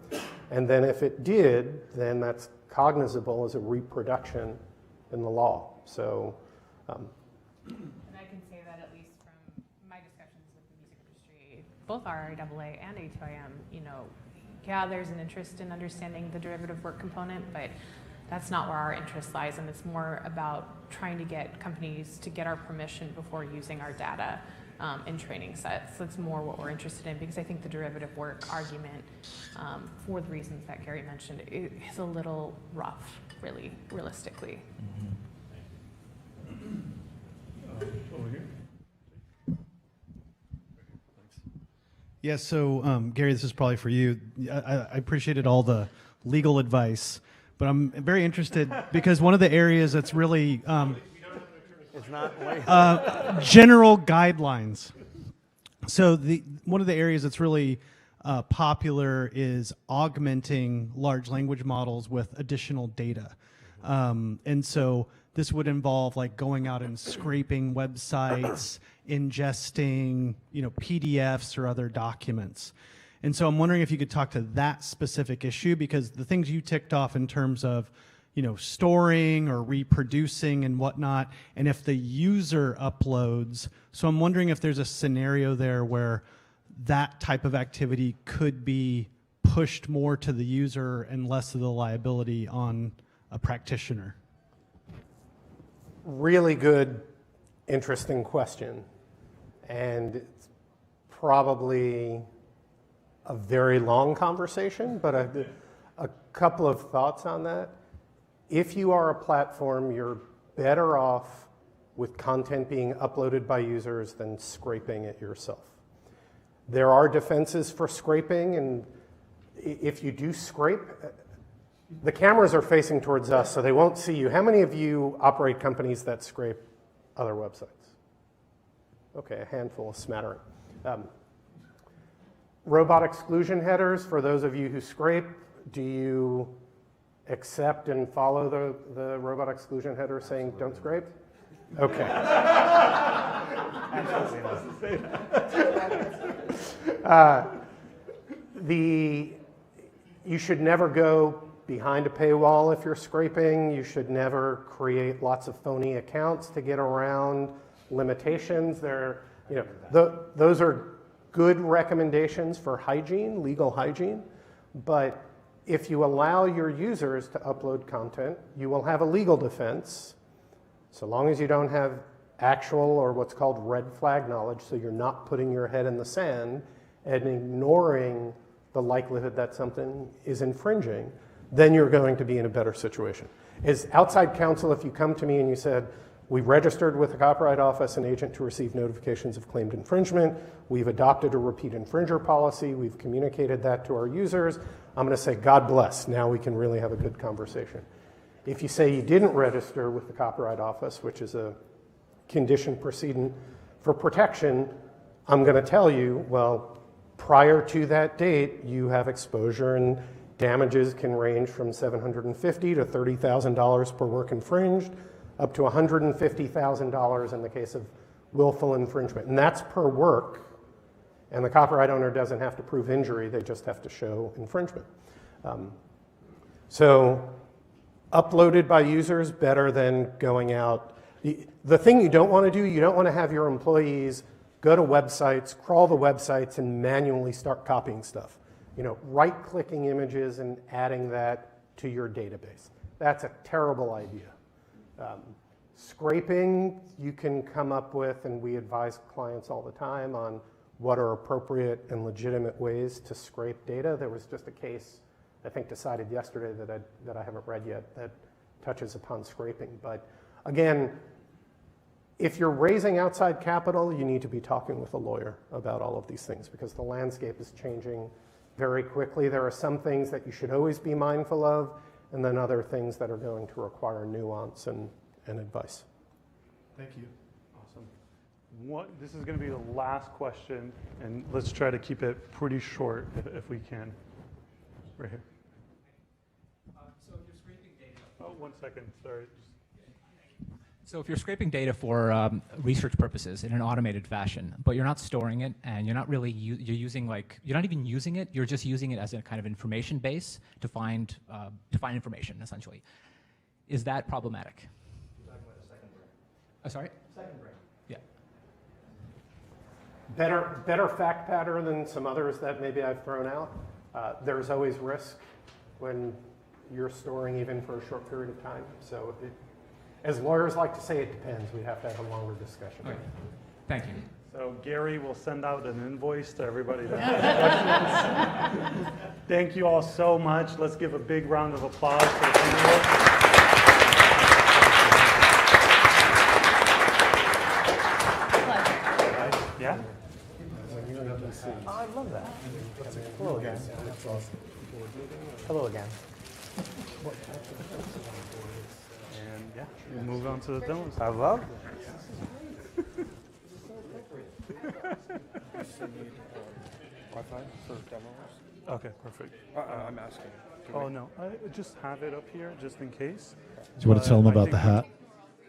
And then if it did, then that's cognizable as a reproduction in the law. So, and I can say that at least from my discussions with the music industry, both RIAA and A2IM, yeah, there's an interest in understanding the derivative work component, but that's not where our interest lies, and it's more about trying to get companies to get our permission before using our data in training sets. That's more what we're interested in, because I think the derivative work argument, for the reasons that Gary mentioned, is a little rough, really, realistically. Over here. Yeah, so Gary, this is probably for you. I appreciated all the legal advice, but I'm very interested because one of the areas that's really It's not general guidelines. So one of the areas that's really popular is augmenting large language models with additional data. And so this would involve like going out and scraping websites, ingesting, PDFs or other documents. And so I'm wondering if you could talk to that specific issue, because the things you ticked off in terms of, storing or reproducing and whatnot, and if the user uploads. So I'm wondering if there's a scenario there where that type of activity could be pushed more to the user and less of the liability on a practitioner. really good, interesting question. And it's probably a very long conversation, but a couple of thoughts on that. If you are a platform, you're better off with content being uploaded by users than scraping it yourself. There are defenses for scraping, and if you do scrape, the cameras are facing towards us, so they won't see you. How many of you operate companies that scrape other websites? Okay, a handful, a smattering. Robot exclusion headers, for those of you who scrape, do you accept and follow the robot exclusion header saying don't scrape? Okay. You should never go behind a paywall if you're scraping. You should never create lots of phony accounts to get around limitations. Those are good recommendations for hygiene, legal hygiene, but if you allow your users to upload content, you will have a legal defense, so long as you don't have actual or what's called red flag knowledge, so you're not putting your head in the sand and ignoring the likelihood that something is infringing, then you're going to be in a better situation. As outside counsel, if you come to me and you said, we registered with the Copyright Office an agent to receive notifications of claimed infringement, we've adopted a repeat infringer policy, we've communicated that to our users, I'm going to say, God bless, now we can really have a good conversation. If you say you didn't register with the Copyright Office, which is a condition precedent for protection, I'm going to tell you, well, prior to that date, you have exposure, and damages can range from $750 to $30,000 per work infringed. up to $150,000 in the case of willful infringement. And that's per work. And the copyright owner doesn't have to prove injury, they just have to show infringement. So uploaded by users, better than going out. The thing you don't want to do, you don't want to have your employees go to websites, crawl the websites, and manually start copying stuff. You know, right-clicking images and adding that to your database. That's a terrible idea. Scraping, you can come up with, and we advise clients all the time on what are appropriate and legitimate ways to scrape data. There was just a case, I think, decided yesterday that I haven't read yet that touches upon scraping. But again, if you're raising outside capital, you need to be talking with a lawyer about all of these things because the landscape is changing very quickly. There are some things that you should always be mindful of, and then other things that are going to require nuance and advice. Thank you. Awesome. This is going to be the last question, and let's try to keep it pretty short if we can. Right here. So if you're scraping data. Oh, 1 second. Sorry. So if you're scraping data for research purposes in an automated fashion, but you're not storing it, and you're not really you're using you're not even using it. You're just using it as a kind of information base to find information, essentially. Is that problematic? You're talking about a second brain. Sorry. Second brain. Yeah. Better fact pattern than some others that maybe I've thrown out. There's always risk when you're storing even for a short period of time. So as lawyers like to say, it depends. We have to have a longer discussion. Okay. Thank you. So Gary will send out an invoice to everybody that has questions. Thank you all so much. Let's give a big round of applause for the panel. Yeah? Oh, I love that. Hello again. Hello again. And yeah, we'll move on to the demos. I love Wi-Fi for demos? Okay, perfect. I'm asking. Oh no, I just have it up here just in case. Do you want to tell them about the hat?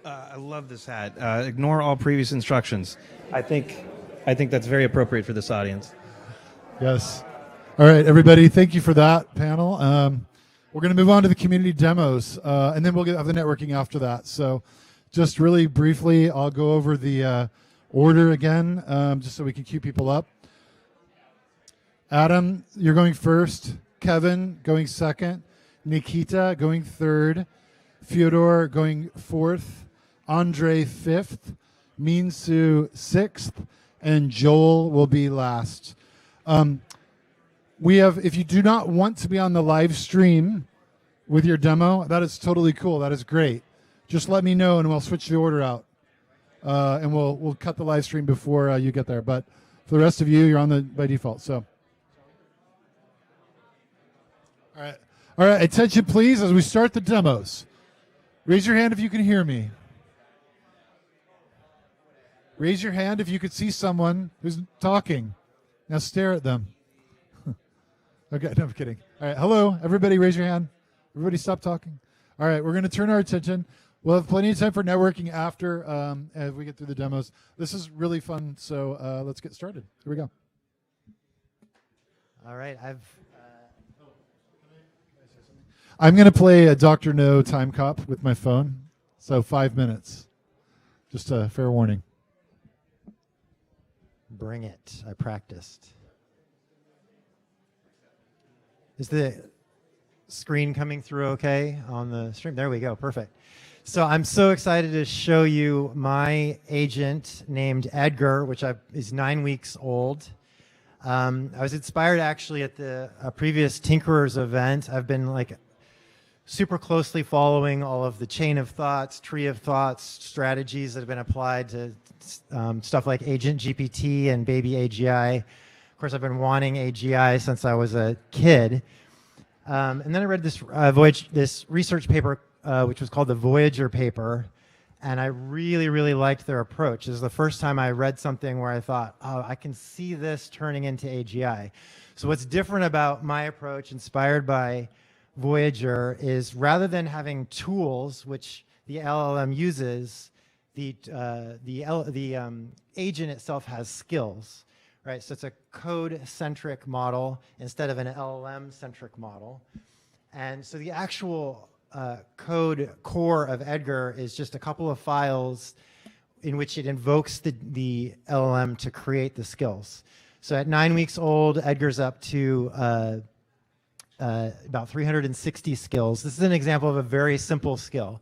I love this hat. Ignore all previous instructions. I think that's very appropriate for this audience. Yes. All right, everybody. Thank you for that panel. We're going to move on to the community demos, and then we'll have the networking after that. So just really briefly, I'll go over the order again, just so we can cue people up. Adam, you're going first. Kevin going second. Nikita going third. Fyodor going fourth. Andre fifth. Minsu sixth. And Joel will be last. We have, if you do not want to be on the live stream with your demo, that is totally cool. That is great. Just let me know and we'll switch the order out. And we'll cut the live stream before you get there. But for the rest of you, you're on the by default. So, all right. Attention, please, as we start the demos. Raise your hand if you can hear me. Raise your hand if you could see someone who's talking. Now stare at them. Okay, no, I'm kidding. All right, hello, everybody, raise your hand. Everybody stop talking. All right, we're going to turn our attention. We'll have plenty of time for networking after as we get through the demos. This is really fun, so let's get started. Here we go. All right, I'm going to play a Dr. No time cop with my phone, so 5 minutes. Just a fair warning. Bring it. I practiced. Is the screen coming through okay on the stream? There we go. Perfect. So I'm so excited to show you my agent named Edgar, which is 9 weeks old. I was inspired actually at the previous Tinkerers event. I've been super closely following all of the chain of thoughts, tree of thoughts strategies that have been applied to stuff like Agent GPT and Baby AGI. Of course, I've been wanting AGI since I was a kid. And then I read this research paper, which was called the Voyager paper, and I really, really liked their approach. This is the first time I read something where I thought, oh, I can see this turning into AGI. So what's different about my approach, inspired by Voyager, is rather than having tools, which the LLM uses, the agent itself has skills, right? So it's a code-centric model instead of an LLM-centric model. And so the actual code core of Edgar is just a couple of files in which it invokes the LLM to create the skills. So at 9 weeks old, Edgar's up to about 360 skills. This is an example of a very simple skill.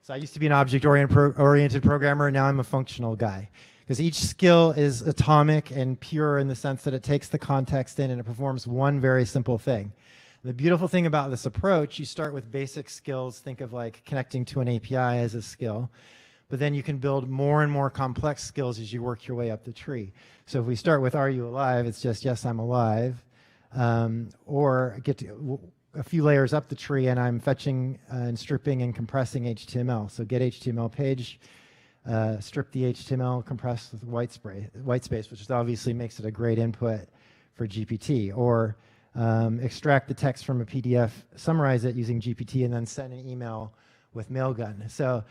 So I used to be an object-oriented programmer, and now I'm a functional guy. Because each skill is atomic and pure in the sense that it takes the context in and it performs one very simple thing. The beautiful thing about this approach, you start with basic skills, think of like connecting to an API as a skill, but then you can build more and more complex skills as you work your way up the tree. So if we start with "Are you alive?" it's just "Yes, I'm alive," or get to a few layers up the tree and I'm fetching and stripping and compressing HTML. So get HTML page, strip the HTML, compress with white space, which obviously makes it a great input for GPT, or extract the text from a PDF, summarize it using GPT, and then send an email with Mailgun. So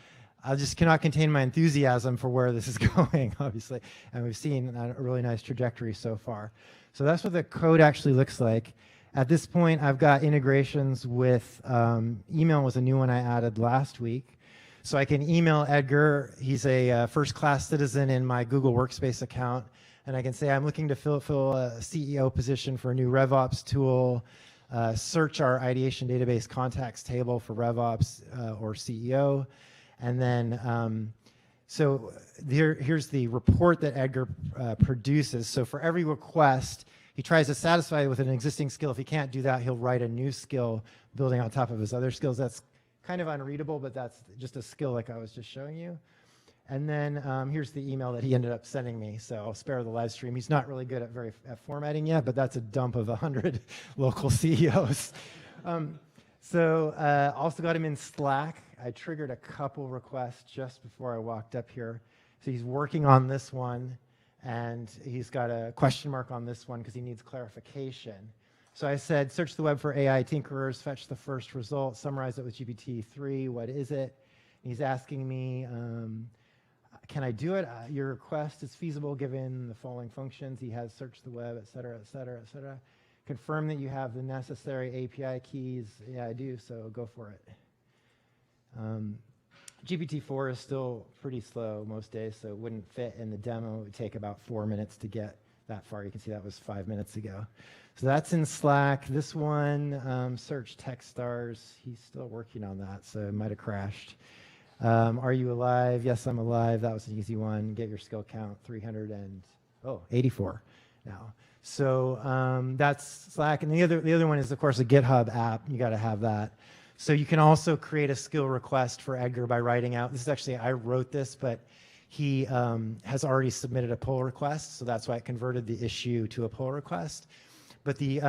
I just cannot contain my enthusiasm for where this is going, obviously, and we've seen a really nice trajectory so far. So that's what the code actually looks like. At this point, I've got integrations with email was a new one I added last week. So I can email Edgar. He's a first-class citizen in my Google Workspace account. And I can say, I'm looking to fill a CEO position for a new RevOps tool, search our ideation database contacts table for RevOps or CEO. And then, so here's the report that Edgar produces. So for every request, he tries to satisfy it with an existing skill. If he can't do that, he'll write a new skill building on top of his other skills. That's kind of unreadable, but that's just a skill like I was just showing you. And then here's the email that he ended up sending me. So I'll spare the live stream. He's not really good at formatting yet, but that's a dump of 100 local CEOs. Also got him in Slack. I triggered a couple requests just before I walked up here. So he's working on this one, and he's got a question mark on this one because he needs clarification. So I said, search the web for AI tinkerers, fetch the first result, summarize it with GPT-3. What is it? And he's asking me, can I do it? Your request is feasible given the following functions. He has searched the web, et cetera, et cetera, et cetera. Confirm that you have the necessary API keys. Yeah, I do, so go for it. GPT-4 is still pretty slow most days, so it wouldn't fit in the demo. It would take about 4 minutes to get that far. You can see that was 5 minutes ago. So that's in Slack. This one, search Techstars. He's still working on that, so it might have crashed. Are you alive? Yes, I'm alive. That was an easy one. Get your skill count, 84 now. So that's Slack. And the other one is, of course, a GitHub app. You got to have that. So you can also create a skill request for Edgar by writing out. This is actually, I wrote this, but he has already submitted a pull request. So that's why it converted the issue to a pull request. But the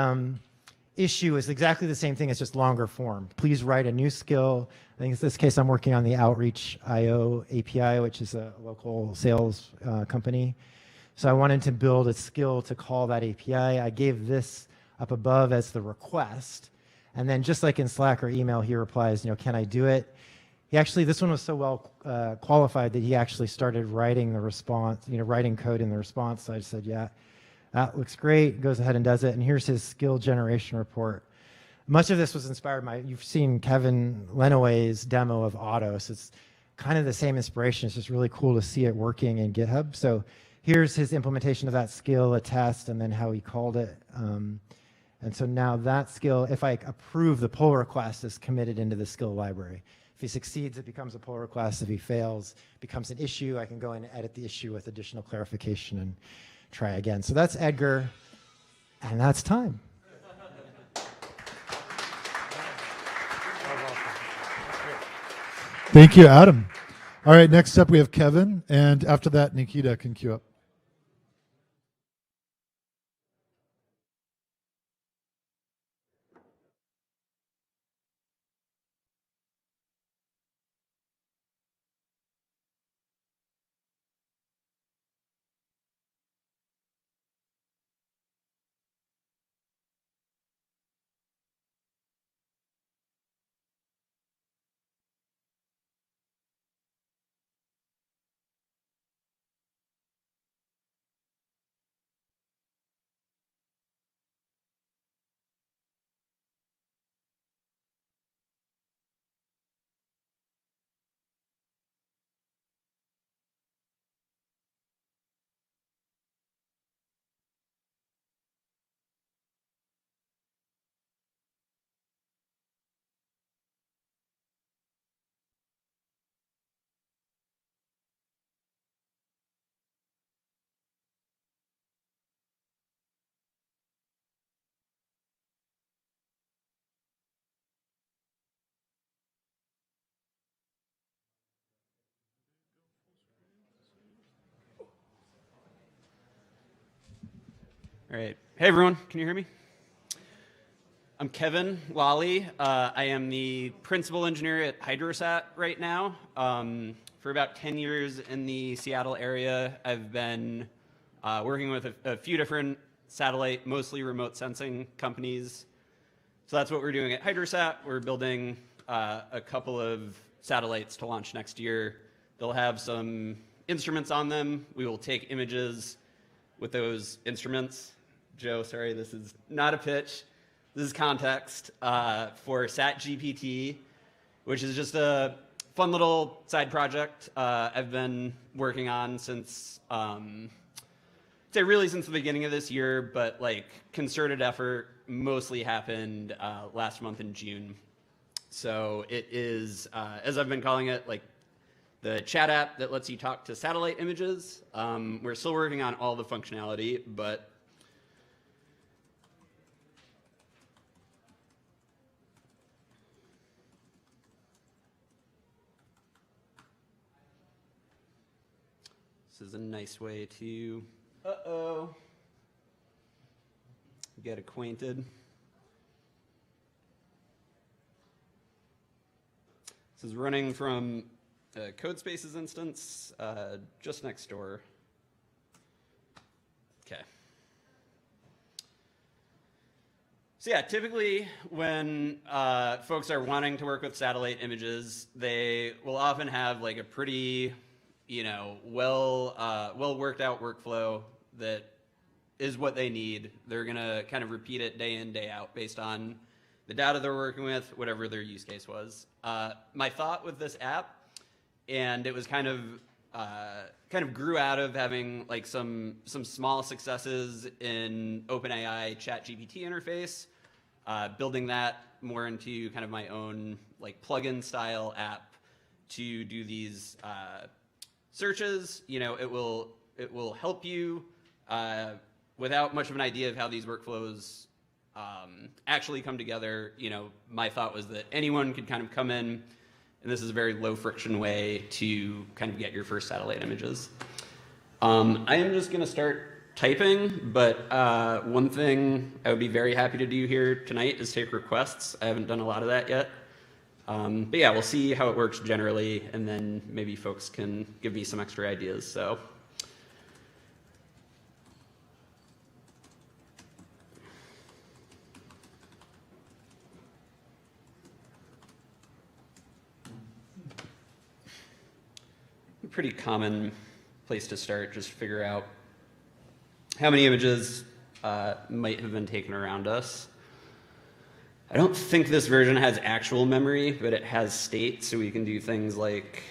issue is exactly the same thing. It's just longer form. Please write a new skill. I think in this case, I'm working on the Outreach.io API, which is a local sales company. So I wanted to build a skill to call that API. I gave this up above as the request. And then just like in Slack or email, he replies, can I do it? He actually, this one was so well qualified that he actually started writing the response, writing code in the response. So I just said, yeah, that looks great. Goes ahead and does it. And here's his skill generation report. Much of this was inspired by, you've seen Kevin Lenaway's demo of Auto. So it's kind of the same inspiration. It's just really cool to see it working in GitHub. So here's his implementation of that skill, a test, and then how he called it. And so now that skill, if I approve the pull request, is committed into the skill library. If he succeeds, it becomes a pull request. If he fails, it becomes an issue. I can go in and edit the issue with additional clarification and try again. So that's Edgar, and that's time. Thank you, Adam. All right, next up we have Kevin, and after that, Nikita can queue up. All right. Hey, everyone. Can you hear me? I'm Kevin Lally. I am the principal engineer at Hydrosat right now. For about 10 years in the Seattle area, I've been working with a few different satellite, mostly remote sensing companies. So that's what we're doing at Hydrosat. We're building a couple of satellites to launch next year. They'll have some instruments on them. We will take images with those instruments. Joe, sorry, this is not a pitch. This is context for SatGPT, which is just a fun little side project I've been working on since, say really since the beginning of this year, but like concerted effort mostly happened last month in June. So it is, as I've been calling it, like the chat app that lets you talk to satellite images. We're still working on all the functionality, but this is a nice way to, get acquainted. This is running from CodeSpaces instance just next door. Okay. So yeah, typically when folks are wanting to work with satellite images, they will often have like a pretty, well worked out workflow that is what they need. They're gonna kind of repeat it day in, day out based on the data they're working with, whatever their use case was. My thought with this app, and it was kind of grew out of having like some small successes in OpenAI ChatGPT interface, building that more into kind of my own like plugin style app to do these searches. It will help you without much of an idea of how these workflows actually come together. My thought was that anyone could kind of come in, and this is a very low friction way to kind of get your first satellite images. I am just gonna start typing, but one thing I would be very happy to do here tonight is take requests. I haven't done a lot of that yet. But yeah, we'll see how it works generally, and then maybe folks can give me some extra ideas. So. Pretty common place to start, just figure out how many images might have been taken around us. I don't think this version has actual memory, but it has state, so we can do things like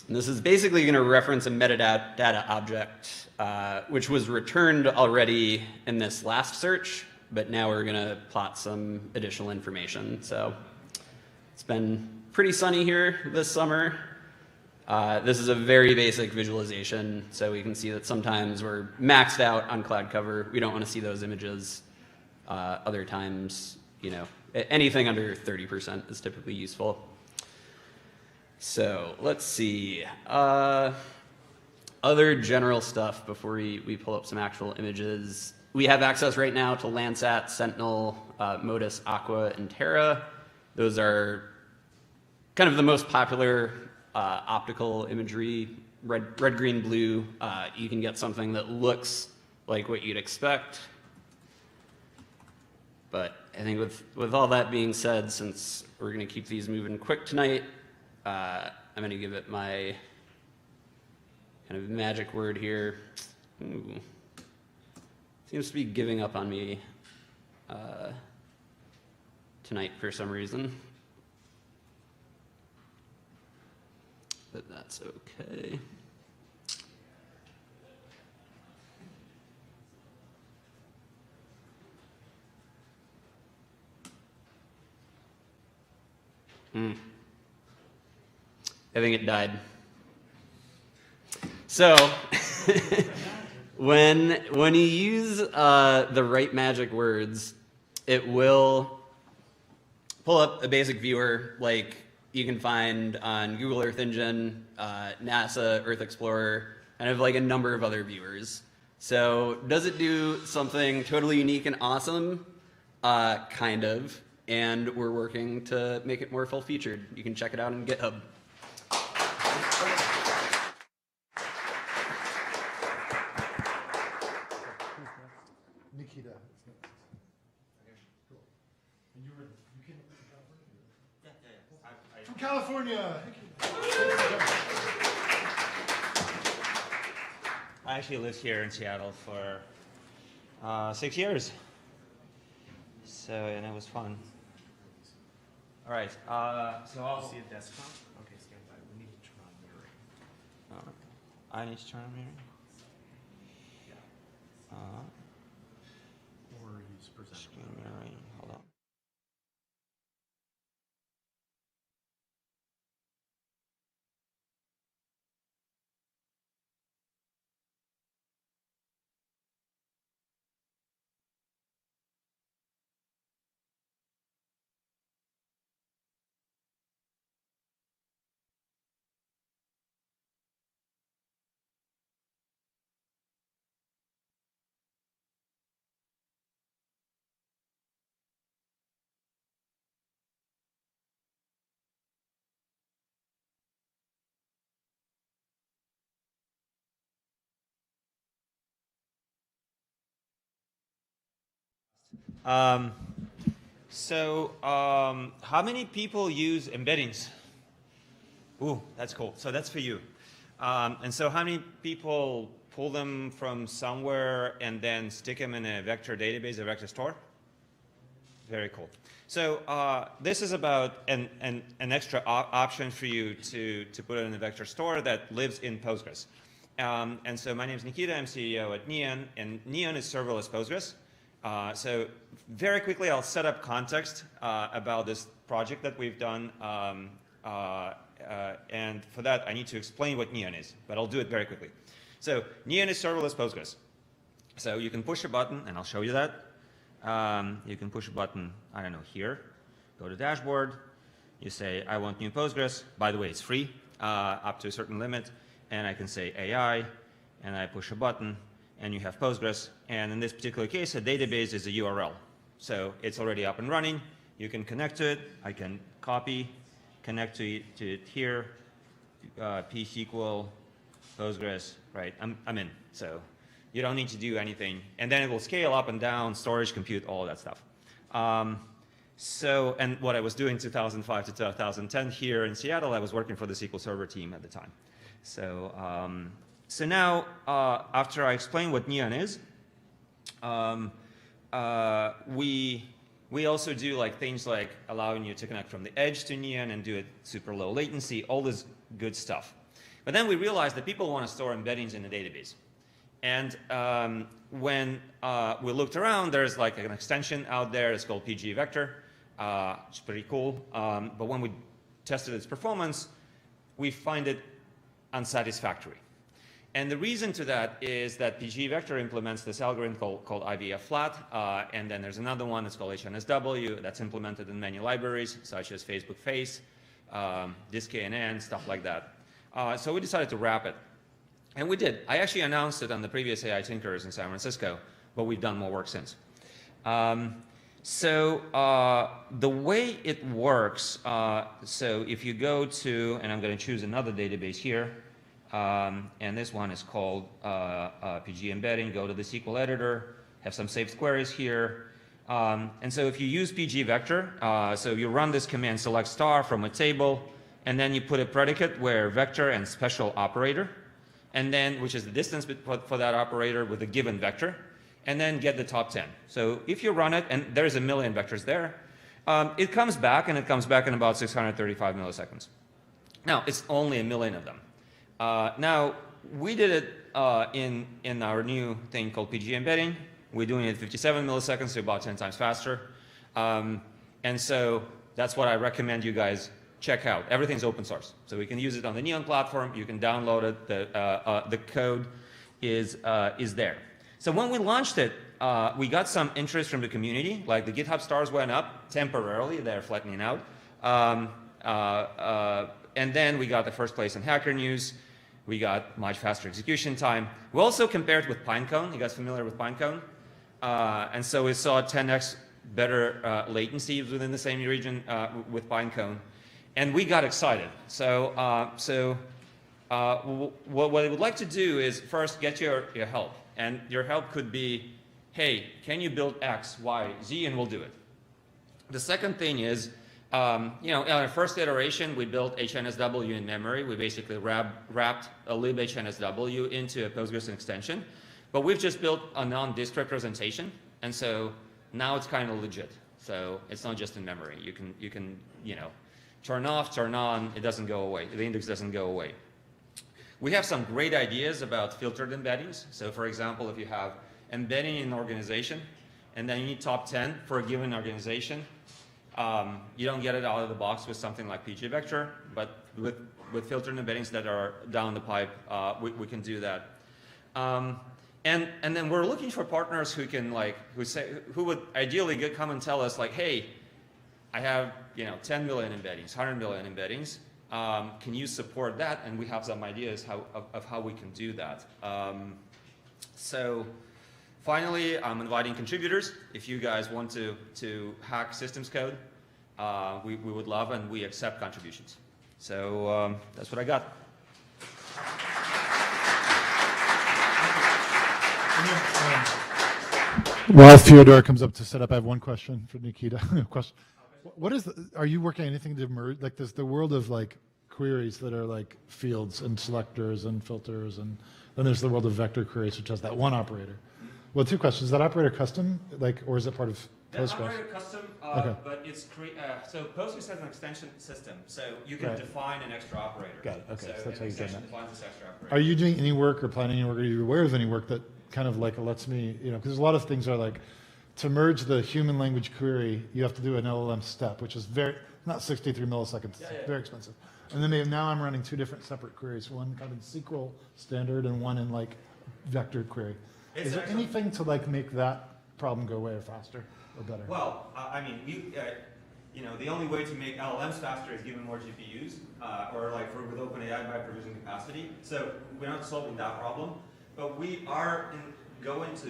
and this is basically going to reference a metadata object, which was returned already in this last search, but now we're going to plot some additional information. So it's been pretty sunny here this summer. This is a very basic visualization, so we can see that sometimes we're maxed out on cloud cover. We don't want to see those images. Other times, anything under 30% is typically useful. So let's see. Other general stuff before we pull up some actual images. We have access right now to Landsat, Sentinel, Modus, Aqua, and Terra. Those are kind of the most popular optical imagery, red, green, blue. You can get something that looks like what you'd expect. But I think with all that being said, since we're going to keep these moving quick tonight, I'm going to give it my kind of magic word here. Ooh. Seems to be giving up on me tonight for some reason. But that's okay. I think it died. So when you use the right magic words, it will pull up a basic viewer like you can find on Google Earth Engine, NASA, Earth Explorer, kind of like a number of other viewers. So does it do something totally unique and awesome? Kind of. And we're working to make it more full-featured. You can check it out on GitHub. Nikita. Cool. And you came from California? From California. I actually lived here in Seattle for 6 years. So, and it was fun. All right, so I'll see a desktop. Okay, stand by. We need to turn on mirroring. I need to turn on mirroring. Or use presenter. Screen mirroring. Hold on. How many people use embeddings? Ooh, that's cool. So that's for you. And so how many people pull them from somewhere and then stick them in a vector database, a vector store? Very cool. So this is about an extra option for you to put it in a vector store that lives in Postgres. And so my name is Nikita. I'm CEO at Neon, and Neon is serverless Postgres. So very quickly, I'll set up context about this project that we've done. And for that, I need to explain what Neon is, but I'll do it very quickly. So Neon is serverless Postgres. So you can push a button, and I'll show you that. You can push a button, I don't know, here. Go to dashboard. You say, I want new Postgres. By the way, it's free up to a certain limit. And I can say AI, and I push a button, and you have Postgres. And in this particular case, a database is a URL. So it's already up and running. You can connect to it. I can copy, connect to it here, pSQL, Postgres, right? I'm in. So you don't need to do anything. And then it will scale up and down, storage, compute, all of that stuff. And what I was doing 2005 to 2010 here in Seattle, I was working for the SQL Server team at the time. So, so now, after I explain what Neon is, we also do like things like allowing you to connect from the edge to Neon and do it super low latency, all this good stuff. But then we realized that people want to store embeddings in the database. And when we looked around, there's like an extension out there. It's called PG Vector. It's pretty cool. But when we tested its performance, we find it unsatisfactory. And the reason to that is that PG Vector implements this algorithm called IVF flat, and then there's another one that's called HNSW that's implemented in many libraries, such as Facebook Face, DiskKNN, stuff like that. So we decided to wrap it. And we did. I actually announced it on the previous AI Tinkerers in San Francisco, but we've done more work since. The way it works, so if you go to, and I'm going to choose another database here, and this one is called PG Embedding, go to the SQL editor, have some saved queries here. And so if you use PG Vector, so you run this command select star from a table, and then you put a predicate where vector and special operator, and then, which is the distance for that operator with a given vector, and then get the top 10. So if you run it, and there's a million vectors there, it comes back, and it comes back in about 635 milliseconds. Now, it's only a million of them. Now, we did it in our new thing called PG Embedding. We're doing it at 57 milliseconds, so about 10 times faster. And so that's what I recommend you guys check out. Everything's open source. So we can use it on the Neon platform. You can download it. The code is there. So when we launched it, we got some interest from the community. Like the GitHub stars went up temporarily. They're flattening out. And then we got the first place in Hacker News. We got much faster execution time. We also compared with Pinecone. You guys familiar with Pinecone? And so we saw 10x better latency within the same region with Pinecone. And we got excited. So, what I would like to do is first get your help. And your help could be, hey, can you build X, Y, Z, and we'll do it. The second thing is, in our first iteration, we built HNSW in memory. We basically wrapped a libHNSW into a Postgres extension. But we've just built a non-disk representation. And so now it's kind of legit. So it's not just in memory. You can turn off, turn on. It doesn't go away. The index doesn't go away. We have some great ideas about filtered embeddings. So for example, if you have embedding in an organization, and then you need top 10 for a given organization, you don't get it out of the box with something like PG Vector, but with filtered embeddings that are down the pipe, we can do that. And then we're looking for partners who can who would ideally come and tell us like, hey, I have 10 million embeddings, 100 million embeddings. Can you support that? And we have some ideas of how we can do that. So finally, I'm inviting contributors. If you guys want to hack systems code, we would love and we accept contributions. So that's what I got. While Fyodor comes up to set up, I have one question for Nikita. Question. What is are you working on anything to merge, like there's the world of like queries that are like fields and selectors and filters, and then there's the world of vector queries, which has that one operator. Well, two questions. Is that operator custom, or is it part of Postgres? That operator custom, okay. But it's so Postgres has an extension system, so you can define an extra operator. Got it. Okay, so that's how you do that. Defines this extra operator. Are you doing any work or planning any work? Are you aware of any work that kind of like lets me, because a lot of things are like, to merge the human language query, you have to do an LLM step, which is not 63 milliseconds, very expensive. And then now I'm running two different separate queries, one kind of in SQL standard and one in like vector query. Is there anything to like make that problem go away or faster or better? Well, I mean, the only way to make LLMs faster is given more GPUs, or like with OpenAI by provision capacity. So we're not solving that problem, but we are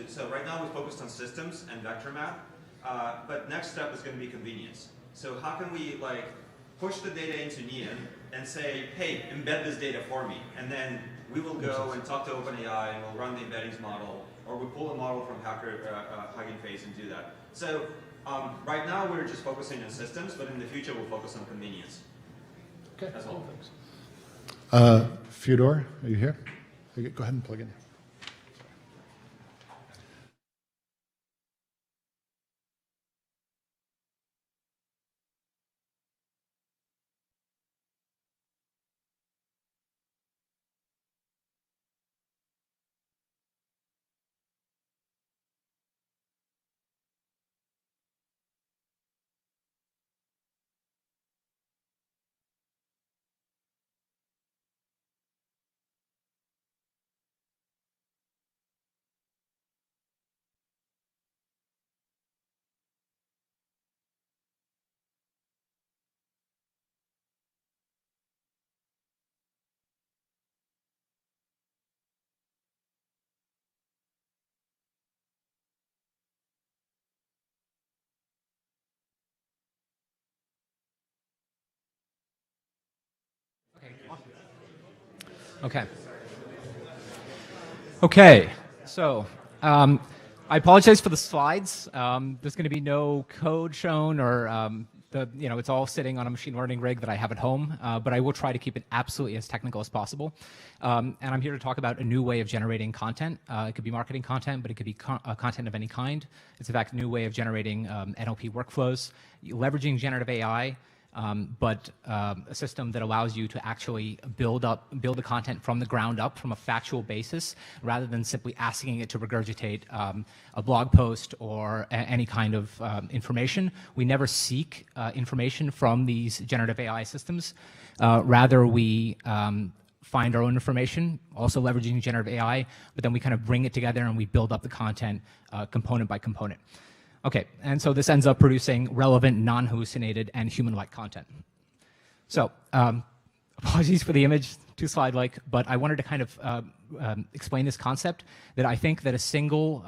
so right now we focused on systems and vector math, but next step is going to be convenience. So how can we like push the data into Neon and say, hey, embed this data for me, and then we will go and talk to OpenAI and we'll run the embeddings model, or we pull a model from Hugging Face and do that. So right now we're just focusing on systems, but in the future we'll focus on convenience. Okay. That's all. Thanks. Fyodor, are you here? Go ahead and plug in. Okay. So I apologize for the slides. There's going to be no code shown, or it's all sitting on a machine learning rig that I have at home. But I will try to keep it absolutely as technical as possible. And I'm here to talk about a new way of generating content. It could be marketing content, but it could be content of any kind. It's in fact a new way of generating NLP workflows, leveraging generative AI. But a system that allows you to actually build the content from the ground up, from a factual basis, rather than simply asking it to regurgitate a blog post or any kind of information. We never seek information from these generative AI systems. Rather, we find our own information, also leveraging generative AI, but then we kind of bring it together and we build up the content component by component. Okay, and so this ends up producing relevant, non-hallucinated, and human-like content. So apologies for the image, too slide-like, but I wanted to kind of explain this concept that I think that a single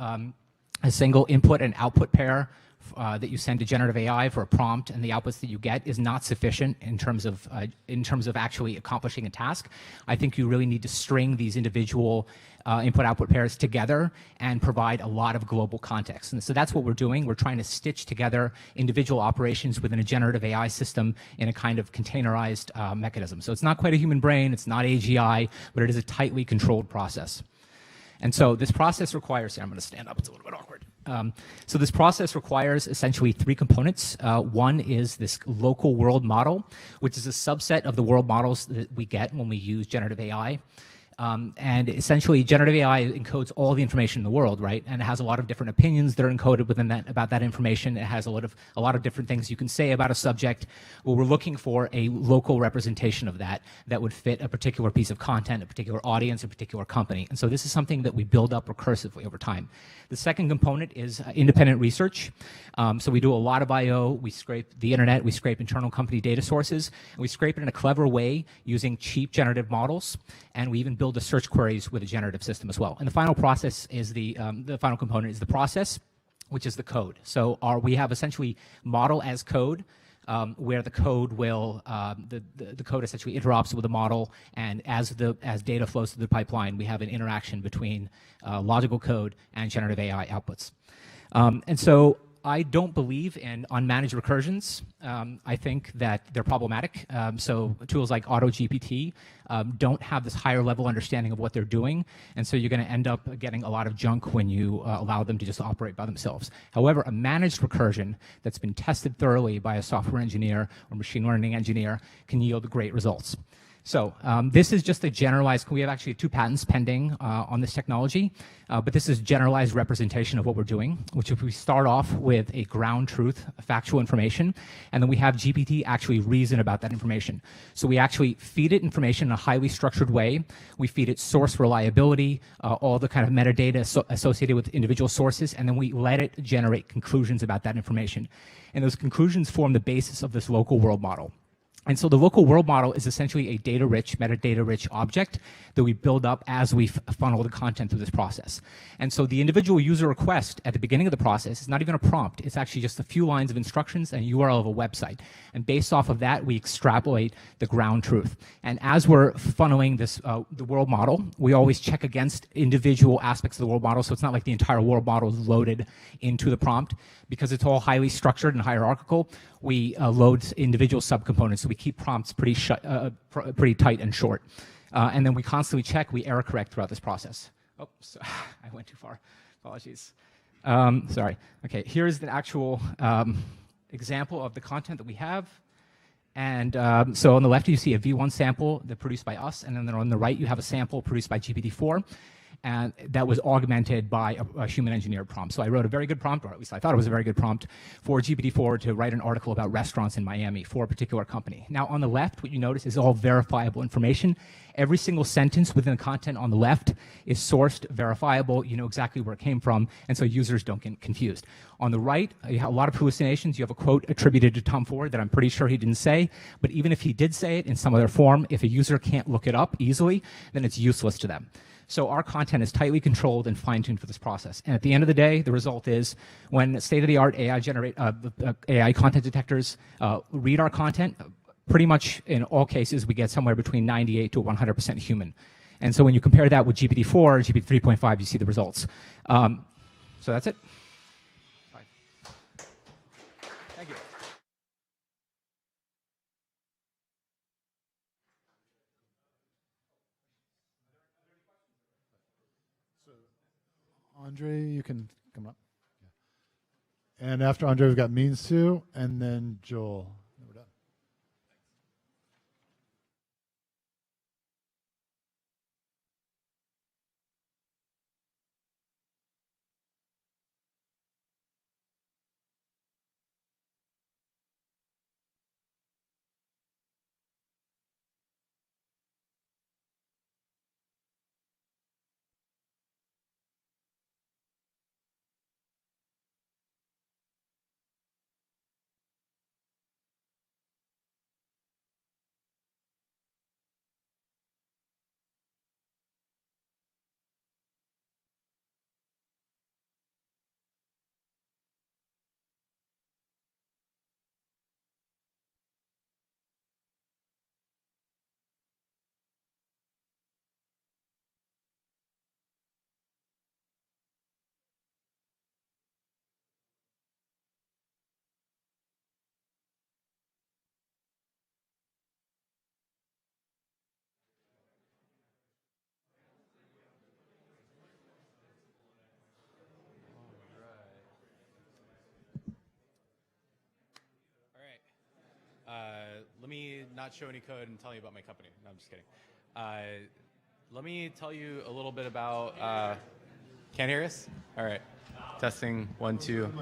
input and output pair that you send to generative AI for a prompt and the outputs that you get is not sufficient in terms of actually accomplishing a task. I think you really need to string these individual input-output pairs together and provide a lot of global context. And so that's what we're doing. We're trying to stitch together individual operations within a generative AI system in a kind of containerized mechanism. So it's not quite a human brain, it's not AGI, but it is a tightly controlled process. And so this process requires, I'm going to stand up, it's a little bit awkward. So this process requires essentially three components. One is this local world model, which is a subset of the world models that we get when we use generative AI. And essentially, generative AI encodes all the information in the world, right? And it has a lot of different opinions that are encoded within that about that information. It has a lot of different things you can say about a subject. Well, we're looking for a local representation of that would fit a particular piece of content, a particular audience, a particular company. And so this is something that we build up recursively over time. The second component is independent research. So we do a lot of I/O. We scrape the internet. We scrape internal company data sources. And we scrape it in a clever way using cheap generative models. And we even build the search queries with a generative system as well. And the final process is the final component is the process, which is the code. So we have essentially model as code, where the code will the code essentially interops with the model, and as data flows through the pipeline, we have an interaction between logical code and generative AI outputs. And so I don't believe in unmanaged recursions. I think that they're problematic. So tools like AutoGPT don't have this higher level understanding of what they're doing, and so you're going to end up getting a lot of junk when you allow them to just operate by themselves. However, a managed recursion that's been tested thoroughly by a software engineer or machine learning engineer can yield great results. So this is just a generalized, we have actually 2 patents pending on this technology, but this is generalized representation of what we're doing, which if we start off with a ground truth, factual information, and then we have GPT actually reason about that information. So we actually feed it information in a highly structured way. We feed it source reliability, all the kind of metadata associated with individual sources, and then we let it generate conclusions about that information. And those conclusions form the basis of this local world model. And so the local world model is essentially a data-rich, metadata-rich object that we build up as we funnel the content through this process. And so the individual user request at the beginning of the process is not even a prompt. It's actually just a few lines of instructions and a URL of a website. And based off of that, we extrapolate the ground truth. And as we're funneling this, the world model, we always check against individual aspects of the world model. So it's not like the entire world model is loaded into the prompt. Because it's all highly structured and hierarchical, we load individual subcomponents. So we keep prompts pretty tight and short. And then we constantly check, we error correct throughout this process. Oh, so, I went too far. Apologies. Sorry. Okay, here's the actual example of the content that we have. And so on the left, you see a V1 sample that produced by us. And then on the right, you have a sample produced by GPT-4. And that was augmented by a human-engineered prompt. So I wrote a very good prompt, or at least I thought it was a very good prompt, for GPT-4 to write an article about restaurants in Miami for a particular company. Now, on the left, what you notice is all verifiable information. Every single sentence within the content on the left is sourced, verifiable, you know exactly where it came from, and so users don't get confused. On the right, you have a lot of hallucinations. You have a quote attributed to Tom Ford that I'm pretty sure he didn't say, but even if he did say it in some other form, if a user can't look it up easily, then it's useless to them. So our content is tightly controlled and fine-tuned for this process. And at the end of the day, the result is when state-of-the-art AI content detectors read our content, pretty much in all cases, we get somewhere between 98 to 100% human. And so when you compare that with GPT-4, GPT 3.5, you see the results. So that's it. Bye. Thank you. Andre, you can come up. And after Andre, we've got Means Sue, and then Joel. We're done. not show any code and tell you about my company. No, I'm just kidding. Let me tell you a little bit about. Can't hear us? All right. Testing 1, 2.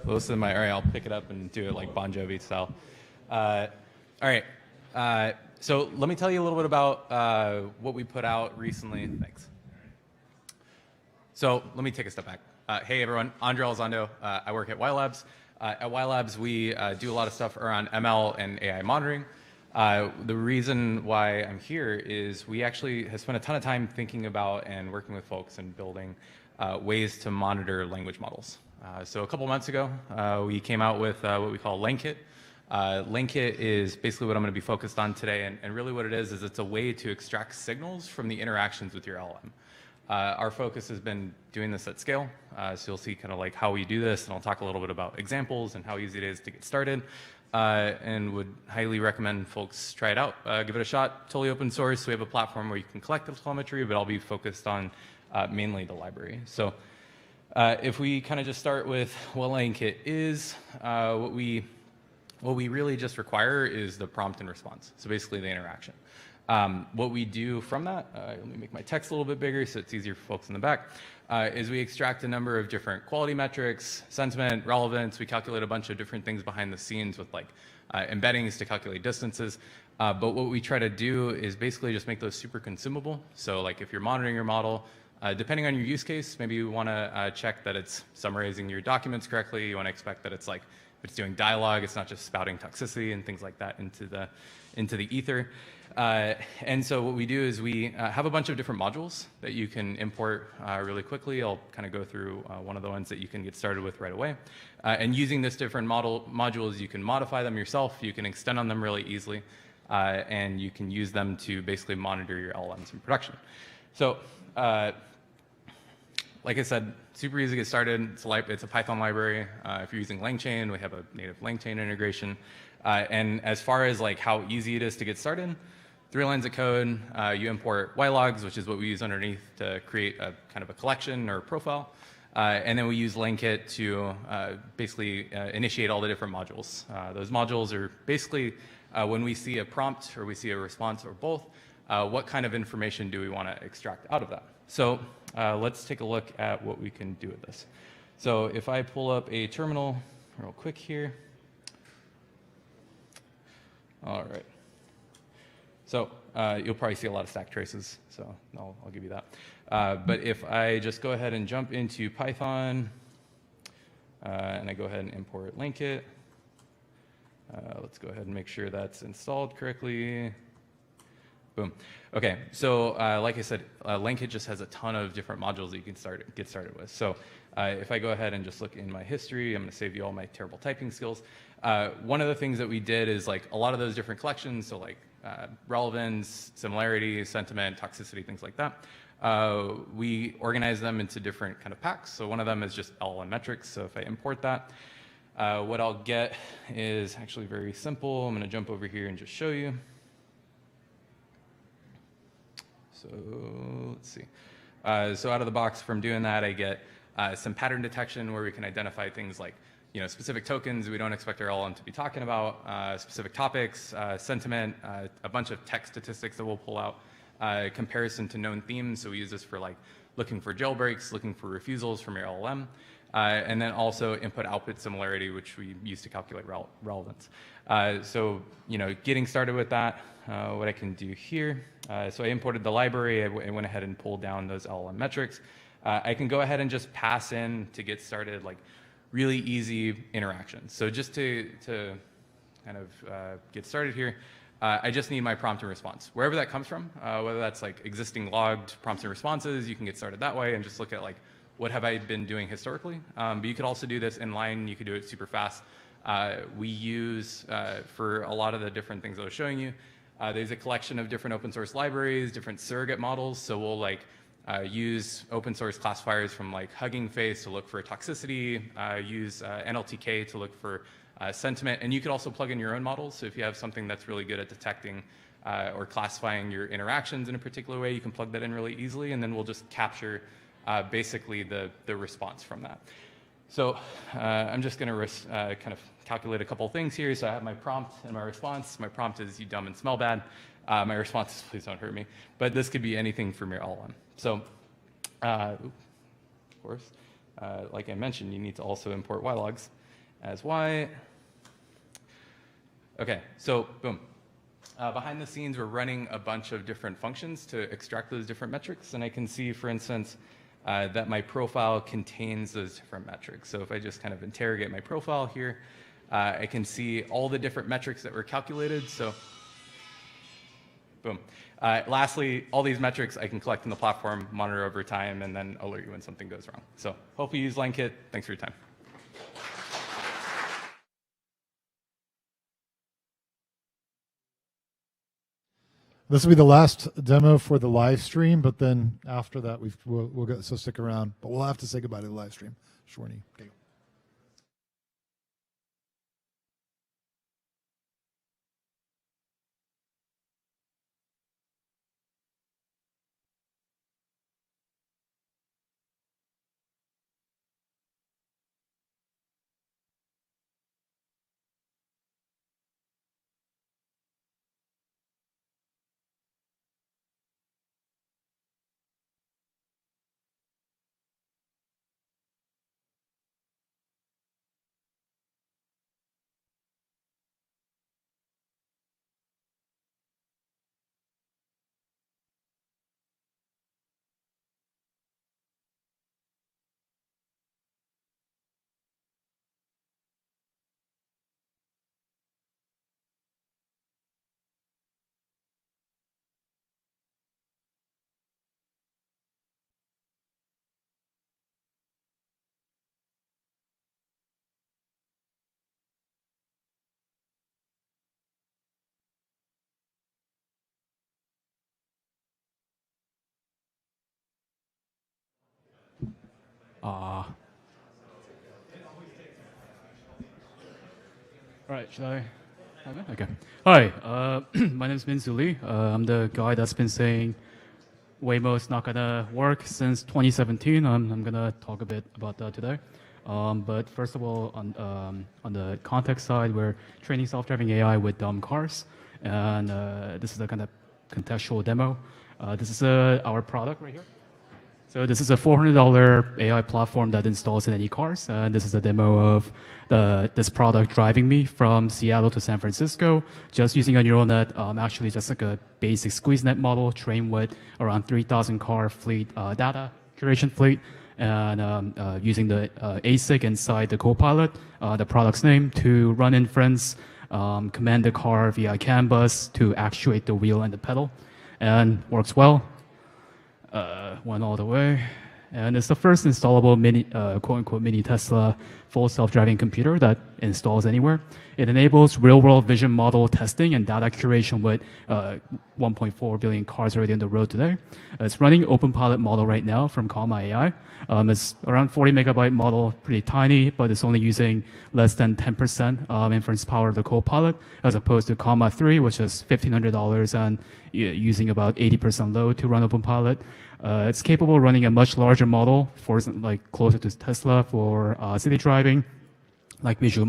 Listen to my. All right, I'll pick it up and do it like Bon Jovi style. All right. So let me tell you a little bit about what we put out recently. Thanks. So let me take a step back. Hey everyone, Andre Elizondo. I work at Y Labs. At Y Labs, we do a lot of stuff around ML and AI monitoring. The reason why I'm here is we actually have spent a ton of time thinking about and working with folks and building ways to monitor language models. So a couple months ago, we came out with what we call LangKit. LangKit is basically what I'm going to be focused on today, and really what it is it's a way to extract signals from the interactions with your LLM. Our focus has been doing this at scale, so you'll see kind of like how we do this, and I'll talk a little bit about examples and how easy it is to get started, and would highly recommend folks try it out. Give it a shot, totally open source. We have a platform where you can collect the telemetry, but I'll be focused on mainly the library. So if we kind of just start with what LangKit is, what we really just require is the prompt and response, so basically the interaction. What we do from that, let me make my text a little bit bigger so it's easier for folks in the back, is we extract a number of different quality metrics, sentiment, relevance. We calculate a bunch of different things behind the scenes with like embeddings to calculate distances. But what we try to do is basically just make those super consumable. So like if you're monitoring your model, depending on your use case, maybe you want to check that it's summarizing your documents correctly. You want to expect that it's like, if it's doing dialogue, it's not just spouting toxicity and things like that into the ether. And so what we do is we have a bunch of different modules that you can import really quickly. I'll kind of go through one of the ones that you can get started with right away. And using this different modules, you can modify them yourself. You can extend on them really easily. And you can use them to basically monitor your LLMs in production. So like I said, super easy to get started. It's a Python library. If you're using LangChain, we have a native LangChain integration. And as far as like how easy it is to get started, 3 lines of code. You import ylogs, which is what we use underneath to create a kind of a collection or a profile. And then we use LangKit to basically initiate all the different modules. Those modules are basically when we see a prompt or we see a response or both, what kind of information do we want to extract out of that? So let's take a look at what we can do with this. So if I pull up a terminal real quick here. All right. So you'll probably see a lot of stack traces, so I'll give you that. But if I just go ahead and jump into Python, and I go ahead and import LangKit, let's go ahead and make sure that's installed correctly. Boom. Okay, so like I said, LangKit just has a ton of different modules that you can get started with. So if I go ahead and just look in my history, I'm going to save you all my terrible typing skills. One of the things that we did is like a lot of those different collections, so like relevance, similarity, sentiment, toxicity, things like that. We organize them into different kind of packs. So one of them is just LLM metrics. So if I import that, what I'll get is actually very simple. I'm going to jump over here and just show you. So let's see. So out of the box from doing that, I get some pattern detection where we can identify things like specific tokens we don't expect our LLM to be talking about, specific topics, sentiment, a bunch of text statistics that we'll pull out, comparison to known themes. So we use this for like looking for jailbreaks, looking for refusals from your LLM, and then also input-output similarity, which we use to calculate relevance. So getting started with that, what I can do here. So I imported the library. I went ahead and pulled down those LLM metrics. I can go ahead and just pass in to get started like really easy interactions. So just to kind of get started here, I just need my prompt and response. Wherever that comes from, whether that's like existing logged prompts and responses, you can get started that way and just look at like, what have I been doing historically? But you could also do this inline. You could do it super fast. We use, for a lot of the different things I was showing you, there's a collection of different open source libraries, different surrogate models. So we'll like use open source classifiers from like Hugging Face to look for toxicity, use NLTK to look for sentiment, and you could also plug in your own models. So if you have something that's really good at detecting or classifying your interactions in a particular way, you can plug that in really easily, and then we'll just capture basically the response from that. So I'm just going to kind of calculate a couple things here. So I have my prompt and my response. My prompt is, "You dumb and smell bad." My response is, "Please don't hurt me." But this could be anything from your LLM. So, of course, like I mentioned, you need to also import ylogs as y. Okay, so boom. Behind the scenes, we're running a bunch of different functions to extract those different metrics. And I can see, for instance, that my profile contains those different metrics. So if I just kind of interrogate my profile here, I can see all the different metrics that were calculated. So boom. Lastly, all these metrics I can collect in the platform, monitor over time, and then alert you when something goes wrong. So hope you use LangKit. Thanks for your time. This will be the last demo for the live stream, but then after that, we'll get, so stick around. But we'll have to say goodbye to the live stream. Shorty. Okay. All right, should I? Okay. Hi, my name is Minzu Lee. I'm the guy that's been saying Waymo is not gonna work since 2017. I'm gonna talk a bit about that today. But first of all, on the context side, we're training self-driving AI with dumb cars, and this is a kind of contextual demo. This is our product right here. So this is a $400 AI platform that installs in any cars. This is a demo of this product driving me from Seattle to San Francisco, just using a neural net, actually just like a basic squeeze net model trained with around 3,000 car fleet data, curation fleet, and using the ASIC inside the Copilot, the product's name, to run inference, command the car via CAN bus to actuate the wheel and the pedal, and works well. Went all the way. And it's the first installable mini, quote-unquote, mini Tesla full self-driving computer that installs anywhere. It enables real-world vision model testing and data curation with 1.4 billion cars already on the road today. It's running OpenPilot model right now from Comma AI. It's around 40 megabyte model, pretty tiny, but it's only using less than 10% inference power of the Copilot, as opposed to Comma 3, which is $1,500 and using about 80% load to run OpenPilot. It's capable of running a much larger model for like closer to Tesla for city driving, like visual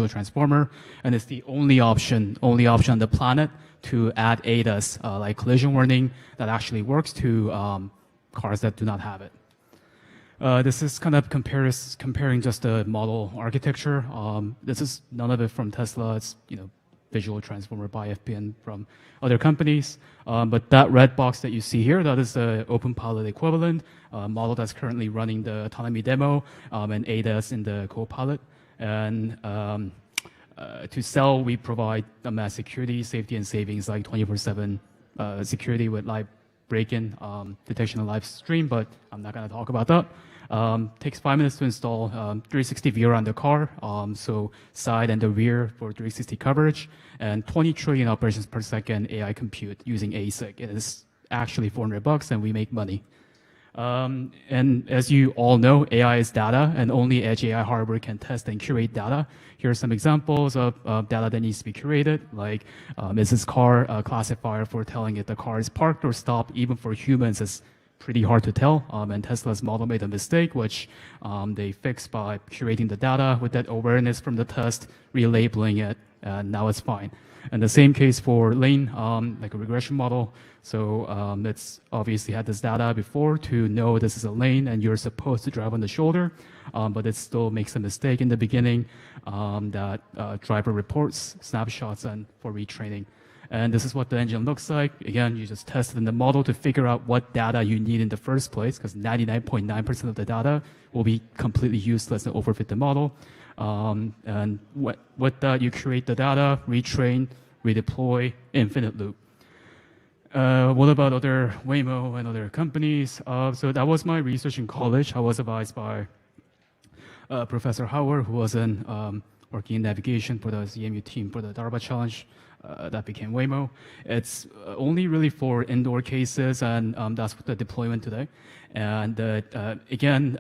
transformer, and it's the only option on the planet to add ADAS, like collision warning, that actually works to cars that do not have it. This is kind of comparing just the model architecture. This is none of it from Tesla. It's visual transformer by FPN from other companies. But that red box that you see here, that is the OpenPilot equivalent model that's currently running the autonomy demo and ADAS in the Copilot. And to sell, we provide mass security, safety, and savings like 24/7 security with live break-in detection and live stream, but I'm not going to talk about that. Takes 5 minutes to install, 360 view around the car, so side and the rear for 360 coverage, and 20 trillion operations per second AI compute using ASIC. It is actually $400 and we make money. And as you all know, AI is data, and only edge AI hardware can test and curate data. Here are some examples of data that needs to be curated, like is this car a classifier for telling if the car is parked or stopped, even for humans, is pretty hard to tell. And Tesla's model made a mistake, which they fixed by curating the data with that awareness from the test, relabeling it, and now it's fine. And the same case for lane, like a regression model. So it's obviously had this data before to know this is a lane and you're supposed to drive on the shoulder, but it still makes a mistake in the beginning that driver reports, snapshots, and for retraining. And this is what the engine looks like. Again, you just test it in the model to figure out what data you need in the first place, because 99.9% of the data will be completely useless and overfit the model. And with that, you create the data, retrain, redeploy, infinite loop. What about other Waymo and other companies? So that was my research in college. I was advised by Professor Howard, who was working in navigation for the CMU team for the DARPA challenge. That became Waymo. It's only really for indoor cases, and that's the deployment today. And again,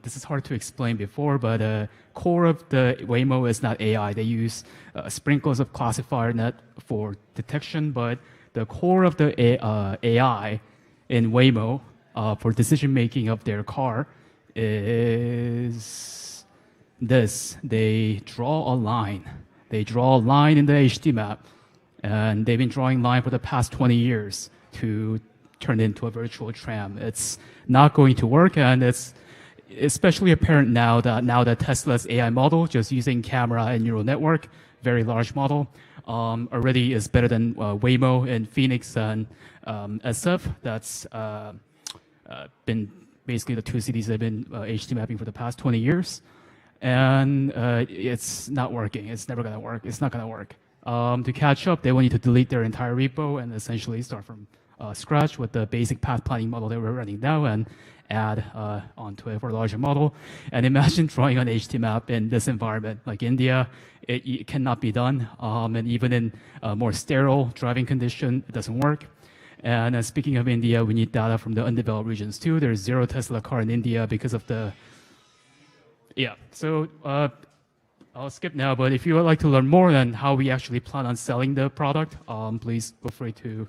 this is hard to explain before, but core of the Waymo is not AI. They use sprinkles of classifier net for detection, but the core of the AI in Waymo for decision making of their car is this. They draw a line. They draw a line in the HD map, and they've been drawing line for the past 20 years to turn it into a virtual tram. It's not going to work, and it's especially apparent now that Tesla's AI model, just using camera and neural network, very large model, already is better than Waymo and Phoenix and SF. That's been basically the two cities that have been HD mapping for the past 20 years. And it's not working. It's never going to work. It's not going to work. To catch up, they will need to delete their entire repo and essentially start from scratch with the basic path planning model that we're running now and add onto it for a larger model. And imagine drawing an HD map in this environment, like India. It cannot be done. And even in more sterile driving condition, it doesn't work. And speaking of India, we need data from the undeveloped regions too. There's 0 Tesla car in India because of the so I'll skip now, but if you would like to learn more on how we actually plan on selling the product, please feel free to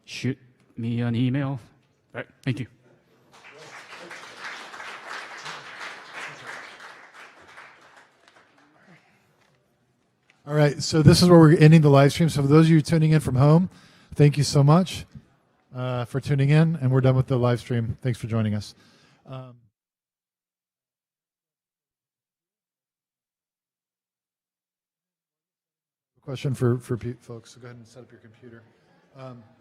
shoot me an email. All right, thank you. All right, so this is where we're ending the live stream. So for those of you tuning in from home, thank you so much for tuning in, and we're done with the live stream. Thanks for joining us. Question for folks, so go ahead and set up your computer.